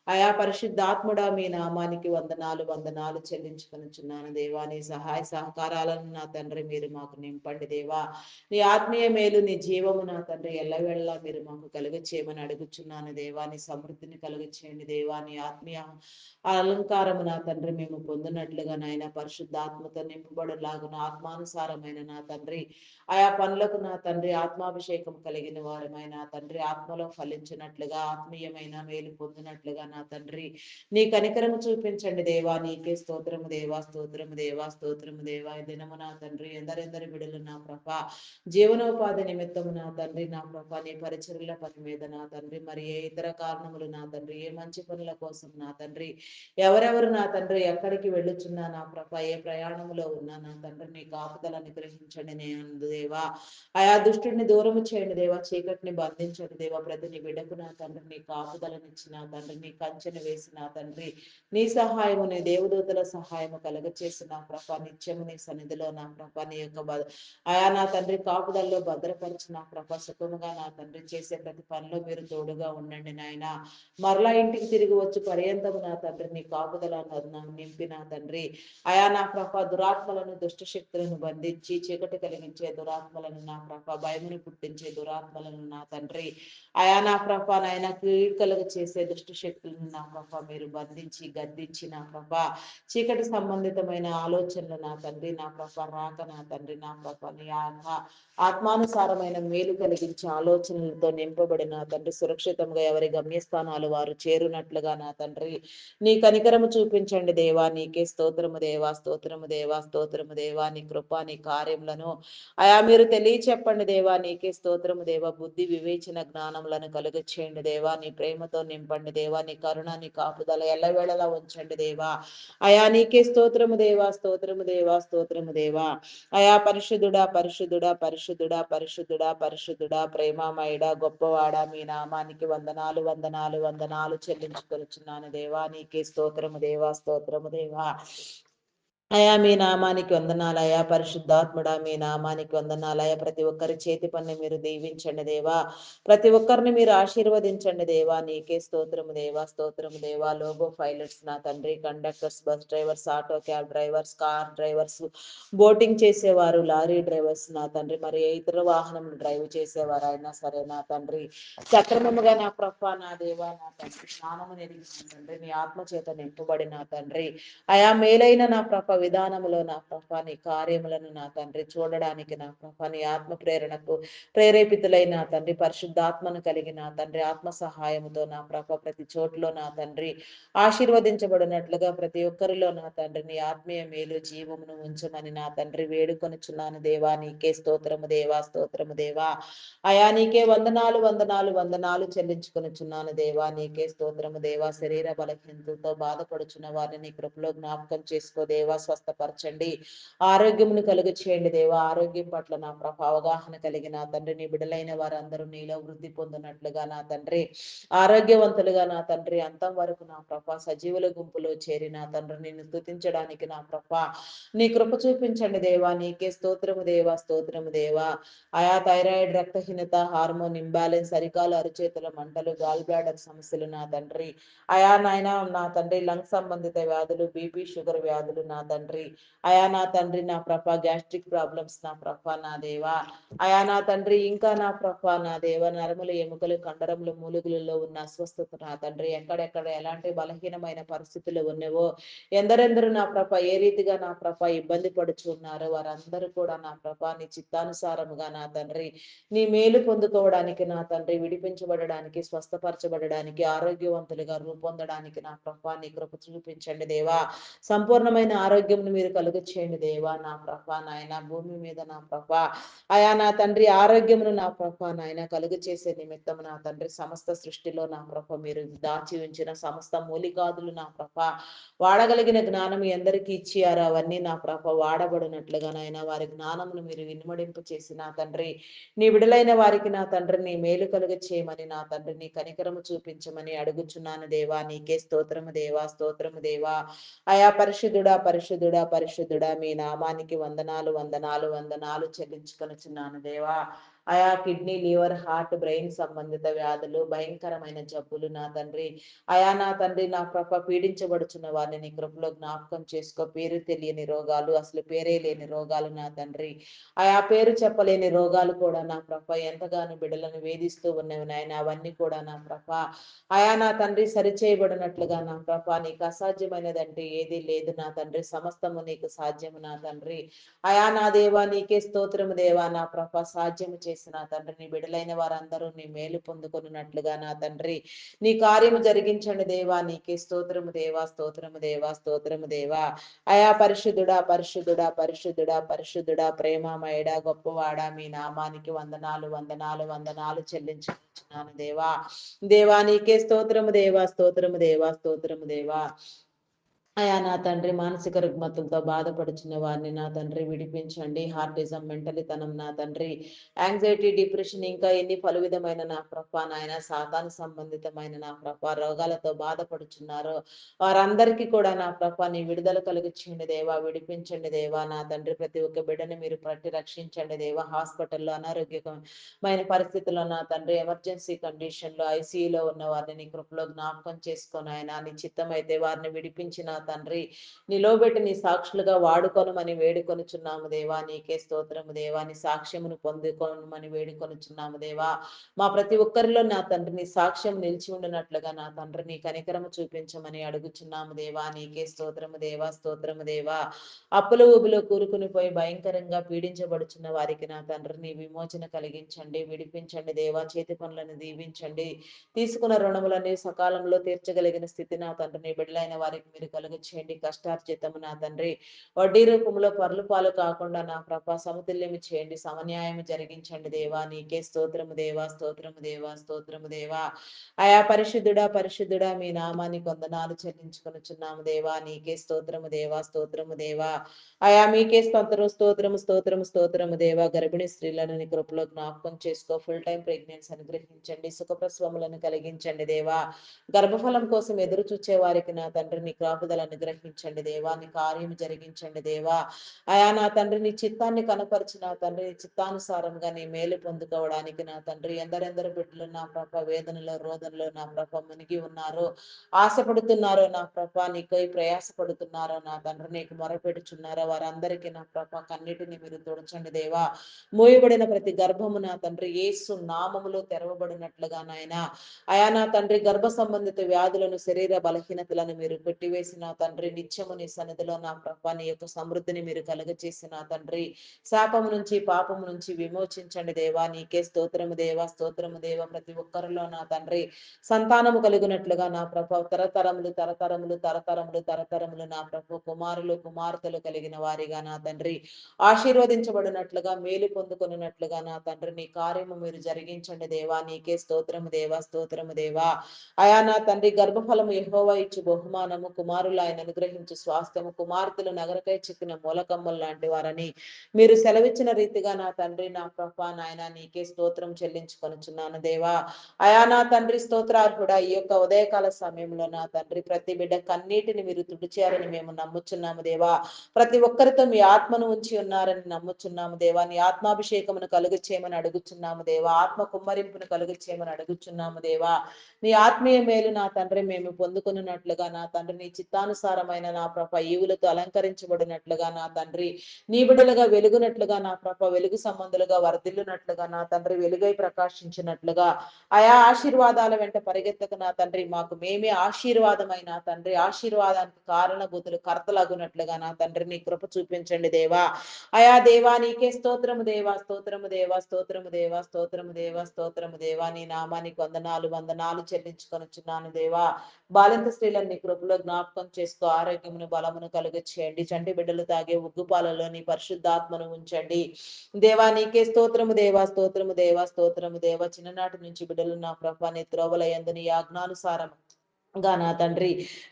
ఆయా పరిశుద్ధాత్ముడా మీ నామానికి వందనాలు, వందనాలు చెల్లించుకొనిచున్నాను దేవా. నీ సహాయ సహకారాలను నా తండ్రి మీరు మాకు నింపండి దేవా. నీ ఆత్మీయ మేలు నీ జీవము నా తండ్రి ఎల్లవెళ్ళలా మీరు మాకు కలుగ చేయమని అడుగుచున్నాను దేవా. నీ సమృద్ధిని కలుగ చేయండి దేవా. నీ ఆత్మీయ అలంకారము నా తండ్రి మేము పొందినట్లుగా నాయన పరిశుద్ధాత్మతో నింపబడలాగున ఆత్మానుసారమైన నా తండ్రి ఆయా పనులకు నా తండ్రి ఆత్మాభిషేకం కలిగిన వారమైన నా తండ్రి ఆత్మలో ఫలించినట్లుగా ఆత్మీయమైన మేలు పొందినట్లుగా నా తండ్రి నీ కనికరము చూపించండి దేవా. నీకే స్తోత్రము దేవా, స్తోత్రము దేవా, స్తోత్రము దేవా. ఈ దినము నా తండ్రి ఎందరెందరి బిడలు నా ప్రభ జీవనోపాధి నిమిత్తము నా తండ్రి నా ప్రభ నీ పరిచర్ల పని మీద నా తండ్రి మరి ఏ ఇతర కారణములు నా తండ్రి ఏ మంచి పనుల కోసం నా తండ్రి ఎవరెవరు నా తండ్రి ఎక్కడికి వెళ్ళుచున్నా నా ప్రభ ఏ ప్రయాణంలో ఉన్నా నా తండ్రి నీ కాపుదలను గ్రహించండి నేను దేవా. ఆయా దుష్టుడిని దూరము చేయండి దేవా. చీకటిని బంధించండి దేవా. ప్రతి నీ బిడ్డకు నా తండ్రి నీ కాపుదలనిచ్చి నా తండ్రి నీ కంచెను వేసి నా తండ్రి నీ సహాయము నీ దేవదూతల సహాయము కలగచేసి నా ప్రభ నిత్యము నీ సన్నిధిలో నా ప్రభ నీ యొక్క ఆయా నా తండ్రి కాపుదల్లో భద్రపరిచి నా ప్రభ సుఖముగా నా తండ్రి చేసే ప్రతి పనిలో మీరు తోడుగా ఉండండి నాయన. మరలా ఇంటికి తిరిగి వచ్చి పర్యంతము నా తండ్రి నీ కాపుదల నింపి నా తండ్రి ఆయా నా ప్రభ దురాత్మలను దుష్ట శక్తులను బంధించి చీకటి కలిగించే దురాత్మలను నా ప్రభ భయమును పుట్టించే దురాత్మలను నా తండ్రి ఆయా నా ప్రభ నాయన కీడుకలుగా చేసే దుష్ట శక్తులను నా ప్రభ మీరు బంధించి గద్దించి నా ప్రభ చీకటి సంబంధితమైన ఆలోచనలు నా తండ్రి నా ప్రభ రాక నా తండ్రి నా ప్రభ నీ ఆత్మానుసారమైన మేలు కలిగించే ఆలోచనలతో నింపబడిన తండ్రి సురక్షితంగా ఎవరి గమ్యస్థానాలు వారు చేరునట్లుగా నా తండ్రి నీ కనికరము చూపించండి దేవా. నీకే స్తోత్రము దేవా, స్తోత్రము దేవా, స్తోత్రము దేవా. నీ కృప నీ కార్యములను అయా మీరు తెలియచెప్పండి దేవా. నీకే స్తోత్రము దేవా. బుద్ధి వివేచన జ్ఞానములను కలుగ చేయండి దేవా. నీ ప్రేమతో నింపండి దేవా. నీ కరుణ నీ కాపుదల ఎల్లవేళలా ఉంచండి దేవా. అయా నీకే స్తోత్రము దేవా, స్తోత్రము దేవా, స్తోత్రము దేవా. అయా పరిశుద్ధుడా, పరిశుద్ధుడా, పరిశుద్ధుడా, పరిశుద్ధుడా, పరిశుద్ధుడా, ప్రేమామయుడా, గొప్పవాడా మీ నామానికి వందనాలు, వందనాలు, వందనాలు చెల్లించుకొనిచున్నాను దేవా. నీకే స్తోత్రము దేవా, స్తోత్రము దేవా. అయా మీ నామానికి వందనాలయా. పరిశుద్ధాత్ముడా మీ నామానికి వందనాలయ. ప్రతి ఒక్కరి చేతి పని మీరు దీవించండి దేవా. ప్రతి ఒక్కరిని మీరు ఆశీర్వదించండి దేవా. నీకే స్తోత్రము దేవా, స్తోత్రము దేవా. లోగో పైలట్స్ నా తండ్రి, conductors, bus drivers, auto cab drivers, car drivers, boating చేసేవారు, లారీ డ్రైవర్స్ నా తండ్రి మరి ఏ ఇతర వాహనం డ్రైవ్ చేసేవారు అయినా సరే నా తండ్రి సక్రమముగా నా ప్రభ నా దేవా నా తండ్రి జ్ఞానము నెరిగి నా తండ్రి నీ ఆత్మ చేత నింపబడి నా తండ్రి ఆయా మేలైన నా ప్రభ విధానములో నా ప్రభ నీ కార్యములను నా తండ్రి చూడడానికి నా ప్రభ నీ ఆత్మ ప్రేరణకు ప్రేరేపితులైన నా తండ్రి పరిశుద్ధాత్మను కలిగి నా తండ్రి ఆత్మ సహాయముతో నా ప్రభ ప్రతి చోట్లో నా తండ్రి ఆశీర్వదించబడినట్లుగా ప్రతి ఒక్కరిలో నా తండ్రి నీ ఆత్మీయ మేలు జీవమును ఉంచమని నా తండ్రి వేడుకొనుచున్నాను దేవా. నీకే స్తోత్రము దేవా, స్తోత్రము దేవా. అయా నీకే వందనాలు, వందనాలు, వందనాలు చెల్లించుకొనుచున్నాను దేవా. నీకే స్తోత్రము దేవా. శరీర బలహీనతతో బాధపడుచున్న వారిని నీ కృపలో జ్ఞాపకం చేసుకో దేవా. స్వస్థపరచండి. ఆరోగ్యమును కలుగు చేయండి దేవా. ఆరోగ్యం పట్ల నా ప్రభ అవగాహన కలిగి నా తండ్రి నీ బిడ్డలైన వారందరూ నీలో వృద్ధి పొందినట్లుగా నా తండ్రి ఆరోగ్యవంతులుగా నా తండ్రి అంతం వరకు నా ప్రభ సజీవుల గుంపులో చేరి నా తండ్రి నిన్ను స్తుతించడానికి నా ప్రభ నీ కృప చూపించండి దేవా. నీకే స్తోత్రము దేవా, స్తోత్రము దేవా. ఆయా థైరాయిడ్, రక్తహీనత, హార్మోన్ ఇంబ్యాలెన్స్, అరికాలు అరిచేతుల మంటలు, గాల్ బ్లాడర్ సమస్యలు నా తండ్రి అయా నాయన నా తండ్రి లంగ్ సంబంధిత వ్యాధులు, బీపీ షుగర్ వ్యాధులు నా తండ్రి అయా నా తండ్రి నా ప్రభ గ్యాస్ట్రిక్ ప్రాబ్లమ్స్ నా ప్రభ నా దేవా అయా నా తండ్రి ఇంకా నా ప్రభ నా దేవ నరములు, ఎముకలు, కండరములు, మూలుగులలో ఉన్న అస్వస్థత నా తండ్రి ఎక్కడెక్కడ ఎలాంటి బలహీనమైన పరిస్థితులు ఉన్నవో ఎందరెందరూ నా ప్రభ ఏ రీతిగా నా ప్రభ ఇబ్బంది పడుచున్నారో వారందరూ కూడా నా ప్రభ నీ చిత్తానుసారముగా నా తండ్రి నీ మేలు పొందుకోవడానికి నా తండ్రి విడిపించబడడానికి, స్వస్థపరచబడడానికి, ఆరోగ్యవంతులుగా రూపొందడానికి నా ప్రభ నీ కృప చూపించండి దేవా. సంపూర్ణమైన ఆరోగ్యం మీరు కలుగు చేయండి దేవా. నా ప్రభ నాయన భూమి మీద నా ప్రభ అయా నా తండ్రి ఆరోగ్యమును నా ప్రభ నాయన కలుగు చేసే నిమిత్తం నా తండ్రి సమస్త సృష్టిలో నా ప్రభ మీరు దాచి ఉంచిన సమస్త మూలికాదులు నా ప్రభ వాడగలిగిన జ్ఞానం ఎందరికి ఇచ్చారో అవన్నీ నా ప్రభ వాడబడినట్లుగా నాయన వారి జ్ఞానమును మీరు వినుమడింపు చేసి నా తండ్రి నీ విడులైన వారికి నా తండ్రి నీ మేలు కలుగు చేయమని నా తండ్రి నీ కనికరము చూపించమని అడుగుచున్నాను దేవా. నీకే స్తోత్రము దేవా, స్తోత్రము దేవా. అయా పరిశుద్ధుడా, పరిశుద్ధుడా, పరిశుద్ధుడా మీ నామానికి వందనాలు, వందనాలు, వందనాలు చెల్లించుకొనుచున్నాను దేవా. అయా కిడ్నీ, లివర్, హార్ట్, బ్రెయిన్ సంబంధిత వ్యాధులు, భయంకరమైన జబ్బులు నా తండ్రి అయా నా తండ్రి నా ప్రభ పీడించబడుచున్న వారిని నీ కృపలో జ్ఞాపకం చేసుకో. పేరు తెలియని రోగాలు, అసలు పేరే లేని రోగాలు నా తండ్రి ఆయా పేరు చెప్పలేని రోగాలు కూడా నా ప్రభ ఎంతగానో బిడ్డలను వేధిస్తూ ఉన్నవి నాయన. అవన్నీ కూడా నా ప్రభ అయా నా తండ్రి సరిచేయబడినట్లుగా నా ప్రభ నీకు అసాధ్యమైనదంటే ఏది లేదు నా తండ్రి. సమస్తము నీకు సాధ్యము నా తండ్రి అయా నా దేవా. నీకే స్తోత్రము దేవా. నా ప్రభ సాధ్యము చేసి నా తండ్రి నీ బిడలైన వారందరూ నీ మేలు పొందుకున్నట్లుగా నా తండ్రి నీ కార్యము జరిగించండి దేవా. నీకే స్తోత్రము దేవా, స్తోత్రము దేవా, స్తోత్రము దేవా. అయా పరిశుద్ధుడా, పరిశుద్ధుడా, పరిశుద్ధుడా, పరిశుద్ధుడా, ప్రేమమయుడా, గొప్పవాడా మీ నామానికి వందనాలు, వందనాలు, వందనాలు చెల్లించుకుంటున్నాను దేవా. దేవా నీకే స్తోత్రము దేవా, స్తోత్రము దేవా, స్తోత్రము దేవా. అయా నా తండ్రి మానసిక రుగ్మతులతో బాధపడుచున్న వారిని నా తండ్రి విడిపించండి. హార్టిజం, మెంటలితనం నా తండ్రి యాంగ్జైటీ, డిప్రెషన్ ఇంకా ఎన్ని పలు విధమైన నా ప్రభ నాయన సాతాను సంబంధితమైన నా ప్రభ రోగాలతో బాధపడుచున్నారో వారందరికీ కూడా నా ప్రభ నీ విడుదల కలుగుచేయండి దేవా. విడిపించండి దేవా. నా తండ్రి ప్రతి ఒక్క బిడ్డని మీరు పట్టి రక్షించండి దేవా. హాస్పిటల్లో అనారోగ్యమైన పరిస్థితుల్లో నా తండ్రి ఎమర్జెన్సీ కండిషన్ లో ఐసీయూలో ఉన్న వారిని నీ కృపలో జ్ఞాపకం చేసుకొని ఆయన నీ చిత్తం అయితే వారిని విడిపించిన తండ్రి నిలోబెట్టి నీ సాక్షులుగా వాడుకొనమని వేడుకొనుచున్నాము దేవా. నీకే స్తోత్రము దేవా. నీ సాక్ష్యమును పొందుకోనమని వేడుకొనుచున్నాము దేవా. మా ప్రతి ఒక్కరిలో నా తండ్రి నీ సాక్ష్యం నిలిచి ఉండినట్లుగా నా తండ్రి నీ కనికరము చూపించమని అడుగుచున్నాము దేవా. నీకే స్తోత్రము దేవా, స్తోత్రము దేవా. అప్పుల ఊబిలో కూరుకుని పోయి భయంకరంగా పీడించబడుచున్న వారికి నా తండ్రి నీ విమోచన కలిగించండి, విడిపించండి దేవా. చేతి పనులను దీవించండి. తీసుకున్న రుణములన్నీ సకాలంలో తీర్చగలిగిన స్థితి నా తండ్రి నీ బిడ్డలైన వారికి మీరు కలుగు చేయండి. కష్టార్జితము నా తండ్రి వడ్డీ రూపంలో పర్లు పాలు కాకుండా నా ప్రభ సమతుల్యము చేయండి. సమన్యాయము జరిగించండి దేవా. నీకే స్తోత్రము దేవా, స్తోత్రము దేవా, స్తోత్రము దేవా. అయా పరిశుద్ధుడా, పరిశుద్ధుడా మీ నామానికి వందనాలు చెల్లించుకొనుచున్నాము దేవా. నీకే స్తోత్రము దేవా, స్తోత్రము దేవా. అయా మీకే స్తోత్రము, స్తోత్రము, స్తోత్రము, స్తోత్రము దేవా. గర్భిణీ స్త్రీలను నీ కృపలో జ్ఞాపకం చేసుకో. ఫుల్ టైం ప్రెగ్నెన్సీ అనుగ్రహించండి. సుఖప్రసవములను కలిగించండి దేవా. గర్భఫలం కోసం ఎదురు చూచే వారికి నా తండ్రి నీ కాపుదల అనుగ్రహించండి దేవా. నీ కార్యం జరిగించండి దేవా. అయా నా తండ్రి నీ చిత్తాన్ని కనపరిచి నా తండ్రి నీ చిత్తానుసారంగా నీ మేలు పొందుకోవడానికి నా తండ్రి ఎందరెందరు బిడ్డలు నా ప్రభ వేదనలో, రోదనలో నా ప్రభ మునిగి ఉన్నారో, ఆశపడుతున్నారో నా ప్రభ నీకై ప్రయాసపడుతున్నారో నా తండ్రి నీకు మొరపెడుచున్నారో వారందరికీ నా ప్రభ కన్నిటిని మీరు తుడచండి దేవా. మూయబడిన ప్రతి గర్భము నా తండ్రి యేసు నామములో తెరవబడినట్లుగా నాయన అయా నా తండ్రి గర్భ సంబంధిత వ్యాధులను, శరీర బలహీనతలను మీరు పెట్టివేసిన తండ్రి నిత్యము నీ సన్నిధిలో నా ప్రభ నీ యొక్క సమృద్ధిని మీరు కలుగచేసిన తండ్రి శాపము నుంచి, పాపము నుంచి విమోచించండి దేవా. నీకే స్తోత్రము దేవా, స్తోత్రము దేవా. ప్రతి ఒక్కరిలో నా తండ్రి సంతానము కలిగినట్లుగా నా ప్రభ తరతరములు, తరతరములు, తరతరములు, తరతరములు నా ప్రభ కుమారులు, కుమార్తెలు కలిగిన వారిగా నా తండ్రి ఆశీర్వదించబడినట్లుగా మేలు పొందుకున్నట్లుగా నా తండ్రి నీ కార్యము మీరు జరిగించండి దేవా. నీకే స్తోత్రము దేవా, స్తోత్రము దేవా. అయా నా తండ్రి గర్భఫలము యెహోవా ఇచ్చు బహుమానము. కుమారుల ఆయన అనుగ్రహించు స్వాస్థ్యము, కుమార్తెలు నగరకై చిక్కిన మూలకమ్మలు లాంటి వారని మీరు సెలవిచ్చిన రీతిగా నా తండ్రి నా ప్రభా నాయన నీకే స్తోత్రం చెల్లించుకొనుచున్నాను దేవా. అయా నా తండ్రి స్తోత్రార్హుడా, ఈ యొక్క ఉదయకాల సమయంలో నా తండ్రి ప్రతి బిడ్డ కన్నీటిని మీరు తుడిచారని మేము నమ్ముచున్నాము దేవా. ప్రతి ఒక్కరితో మీ ఆత్మను ఉంచి ఉన్నారని నమ్ముచున్నాము దేవా. నీ ఆత్మాభిషేకమును కలుగు చేయమని అడుగుచున్నాము దేవా. ఆత్మ కుమ్మరింపును కలుగు చేయమని అడుగుచున్నాము దేవా. నీ ఆత్మీయ మేలు నా తండ్రి మేము పొందుకున్నట్లుగా నా తండ్రి నీ చిత్తానుసారమైన నా ప్రభ ఈవులతో అలంకరించబడినట్లుగా నా తండ్రి నీ బిడ్డలుగా వెలుగునట్లుగా నా ప్రభ వెలుగు సంబంధులుగా వర్ధిల్లునట్లుగా నా తండ్రి వెలుగై ప్రకాశించినట్లుగా ఆయా ఆశీర్వాదాల వెంట పరిగెత్తక నా తండ్రి మాకు మేమే ఆశీర్వాదమైన తండ్రి ఆశీర్వాదానికి కారణభూతులు కర్తలగునట్లుగా నా తండ్రి నీ కృప చూపించండి దేవా. అయా దేవా నీకే స్తోత్రము దేవా, స్తోత్రము దేవా, స్తోత్రము దేవా, స్తోత్రము దేవా, స్తోత్రము దేవా. నీ నామానికి వందనాలు వందనాలు చెల్లించుకొనుచున్నాను దేవా. బాలింత స్త్రీలను నీ కృపలో జ్ఞాపకం చేసుకో, ఆరోగ్యమును బలమును కలుగ చేయండి. చంటి బిడ్డలు తాగే ఉగ్గుపాలలో నీ పరిశుద్ధాత్మను ఉంచండి దేవా. నీకే స్తోత్రము దేవా, స్తోత్రము దేవా, స్తోత్రము దేవా. చిన్ననాటి నుంచి బిడ్డలు నా ప్రభా నీ త్రోవలయందు నీ ఆజ్ఞానుసారం గా నా తండ్రి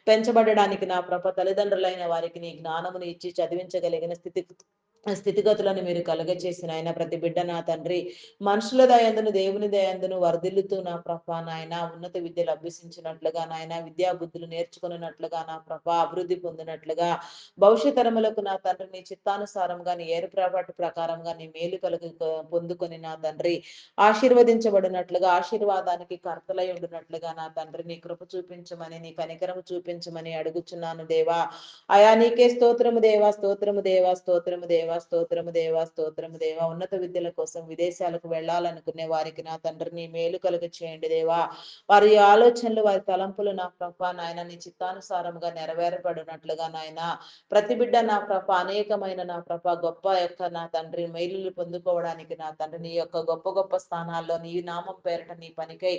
పెంచబడడానికి నా ప్రభ తల్లిదండ్రులైన వారికి నీ జ్ఞానమును ఇచ్చి చదివించగలిగిన స్థితిగతులను మీరు కలుగచేసిన ఆయన ప్రతి బిడ్డ నా తండ్రి మనుషుల దయందును దేవుని దయందును వర్ధిల్లుతూ నా ప్రభ నాయన ఉన్నత విద్యలు అభ్యసించినట్లుగా నాయన విద్యా బుద్ధులు నేర్చుకున్నట్లుగా నా ప్రభ అభివృద్ధి పొందినట్లుగా భవిష్యత్ తరములకు నా తండ్రి నీ చిత్తానుసారంగా నీ ఏర్పాటు ప్రకారంగా నీ మేలు పొందుకొని నా తండ్రి ఆశీర్వదించబడినట్లుగా ఆశీర్వాదానికి కర్తలై ఉండినట్లుగా నా తండ్రి నీ కృప చూపించమని నీ కనికరము చూపించమని అడుగుచున్నాను దేవా. అయా నీకే స్తోత్రము దేవా, స్తోత్రము దేవా, స్తోత్రము దేవా, స్తోత్రము దేవా, స్తోత్రము దేవా. ఉన్నత విద్యల కోసం విదేశాలకు వెళ్ళాలనుకునే వారికి నా తండ్రి నీ మేలు కలుగ చేయండి దేవా. వారి ఆలోచనలు వారి తలంపులు నా ప్రభ నాయన నీ చిత్తానుసారంగా నెరవేరబడినట్లుగా నాయన ప్రతి బిడ్డ నా ప్రభ అనేకమైన నా ప్రభ గొప్ప యొక్క నా తండ్రి మేలులు పొందుకోవడానికి నా తండ్రి నీ యొక్క గొప్ప గొప్ప స్థానాల్లో నీ నామం పేరట నీ పనికై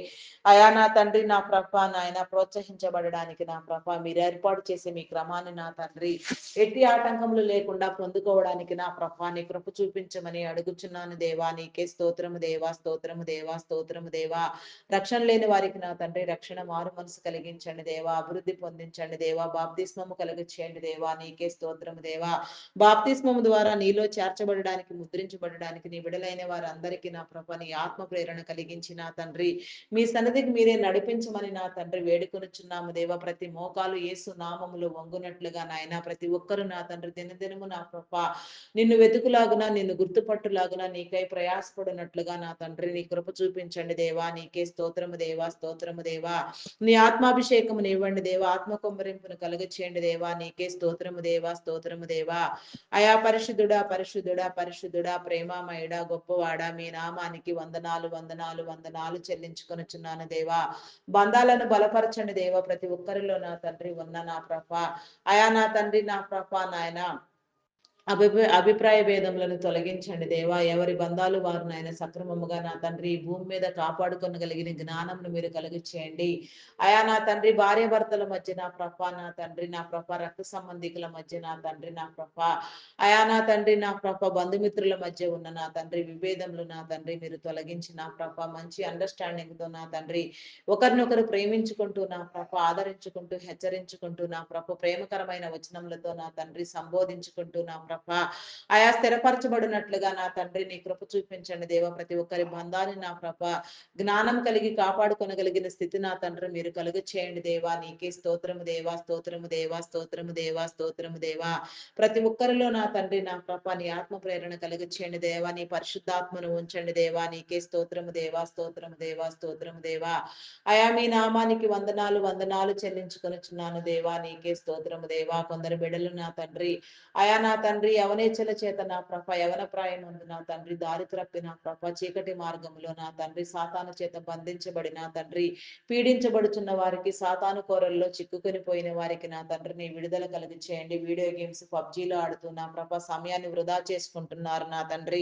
అయా నా తండ్రి నా ప్రభ నాయన ప్రోత్సహించబడడానికి నా ప్రభ మీరు ఏర్పాటు చేసే మీ క్రమాన్ని నా తండ్రి ఎట్టి ఆటంకములు లేకుండా పొందుకోవడానికి నా ప్రభ నీ కృప చూపించమని అడుగుచున్నాను దేవా. నీకే స్తోత్రము దేవా, స్తోత్రము దేవా, స్తోత్రము దేవా. రక్షణ లేని వారికి నా తండ్రి రక్షణ మారు మనసు కలిగించండి దేవా. అభివృద్ధి పొందించండి దేవా. బాప్తిస్మము కలిగించండి దేవా. నీకే స్తోత్రము దేవా. బాప్తిస్మము ద్వారా నీలో చేర్చబడడానికి ముద్రించబడడానికి నీ విడలైన వారందరికీ నా ప్రభ నీ ఆత్మ ప్రేరణ కలిగించి నా తండ్రి మీ సన్నిధికి మీరే నడిపించమని నా తండ్రి వేడుకొనుచున్నాము దేవా. ప్రతి మోకాలు యేసు నామములు వంగునట్లుగా నాయన ప్రతి ఒక్కరు నా తండ్రి దినదినము నా ప్రభ నిన్ను వెతుకులాగున నిన్ను గుర్తుపట్టులాగున నీకై ప్రయాసపడినట్లుగా నా తండ్రి నీ కృప చూపించండి దేవా. నీకే స్తోత్రము దేవా, స్తోత్రము దేవా. నీ ఆత్మాభిషేకమును ఇవ్వండి దేవా. ఆత్మ కొమ్మరింపును కలుగ చేయండి దేవా. నీకే స్తోత్రము దేవా, స్తోత్రము దేవా. అయా పరిశుద్ధుడా, పరిశుద్ధుడా, పరిశుద్ధుడా, ప్రేమామయుడా, గొప్పవాడా, మీ నామానికి వందనాలు వందనాలు వందనాలు చెల్లించుకొనుచున్నాను దేవా. బంధాలను బలపరచండి దేవా. ప్రతి ఒక్కరిలో నా తండ్రి ఉన్న నా ప్రభ అయా నా తండ్రి నా ప్రభ నాయన అభిప్రాయ భేదములను తొలగించండి దేవా. ఎవరి బంధాలు వారు నాయన సక్రమముగా నా తండ్రి ఈ భూమి మీద కాపాడుకొనగలిగిన జ్ఞానమును మీరు కలిగించేయండి అయా నా తండ్రి. భార్య భర్తల మధ్య నా ప్రభ నా తండ్రి నా ప్రభ రక్త సంబంధికుల మధ్య నా తండ్రి నా ప్రభ అయా నా తండ్రి నా ప్రభ బంధుమిత్రుల మధ్య ఉన్న నా తండ్రి విభేదములు నా తండ్రి మీరు తొలగించి నా ప్రభ మంచి అండర్స్టాండింగ్ తో నా తండ్రి ఒకరినొకరు ప్రేమించుకుంటూ నా ప్రభ ఆదరించుకుంటూ హెచ్చరించుకుంటూ నా ప్రభ ప్రేమకరమైన వచనములతో నా తండ్రి సంబోధించుకుంటూ నా ప్రభ ఆయా స్థిరపరచబడినట్లుగా నా తండ్రి నీ కృప చూపించండి దేవ. ప్రతి ఒక్కరి బంధాన్ని నా ప్రభ జ్ఞానం కలిగి కాపాడుకొనగలిగిన స్థితి నా తండ్రి మీరు కలుగ చేయండి దేవా. నీకే స్తోత్రము దేవా, స్తోత్రము దేవా, స్తోత్రము దేవా, స్తోత్రము దేవా. ప్రతి ఒక్కరిలో నా తండ్రి నా ప్రభ నీ ఆత్మ ప్రేరణ కలుగ చేయండి దేవా. నీ పరిశుద్ధాత్మను ఉంచండి దేవా. నీకే స్తోత్రము దేవా, స్తోత్రము దేవా, స్తోత్రము దేవా. అయా మీ నామానికి వందనాలు వందనాలు చెల్లించుకొనుచున్నాను దేవా. నీకే స్తోత్రము దేవా. కొందరు బిడ్డలు నా తండ్రి అయా నా తండ్రి యవనేచ్ఛల చేత నా ప్రభ యవన ప్రాయం ఉంది నా తండ్రి దారి త్రప్పి నా ప్రభ చీకటి మార్గంలో నా తండ్రి సాతాను చేత బంధించబడి నా తండ్రి పీడించబడుచున్న వారికి సాతాను కోరల్లో చిక్కుకొని పోయిన వారికి నా తండ్రి నీ విడుదల కలిగి చేయండి. వీడియో గేమ్స్ పబ్జీలో ఆడుతూ నా ప్రభ సమయాన్ని వృధా చేసుకుంటున్నారు నా తండ్రి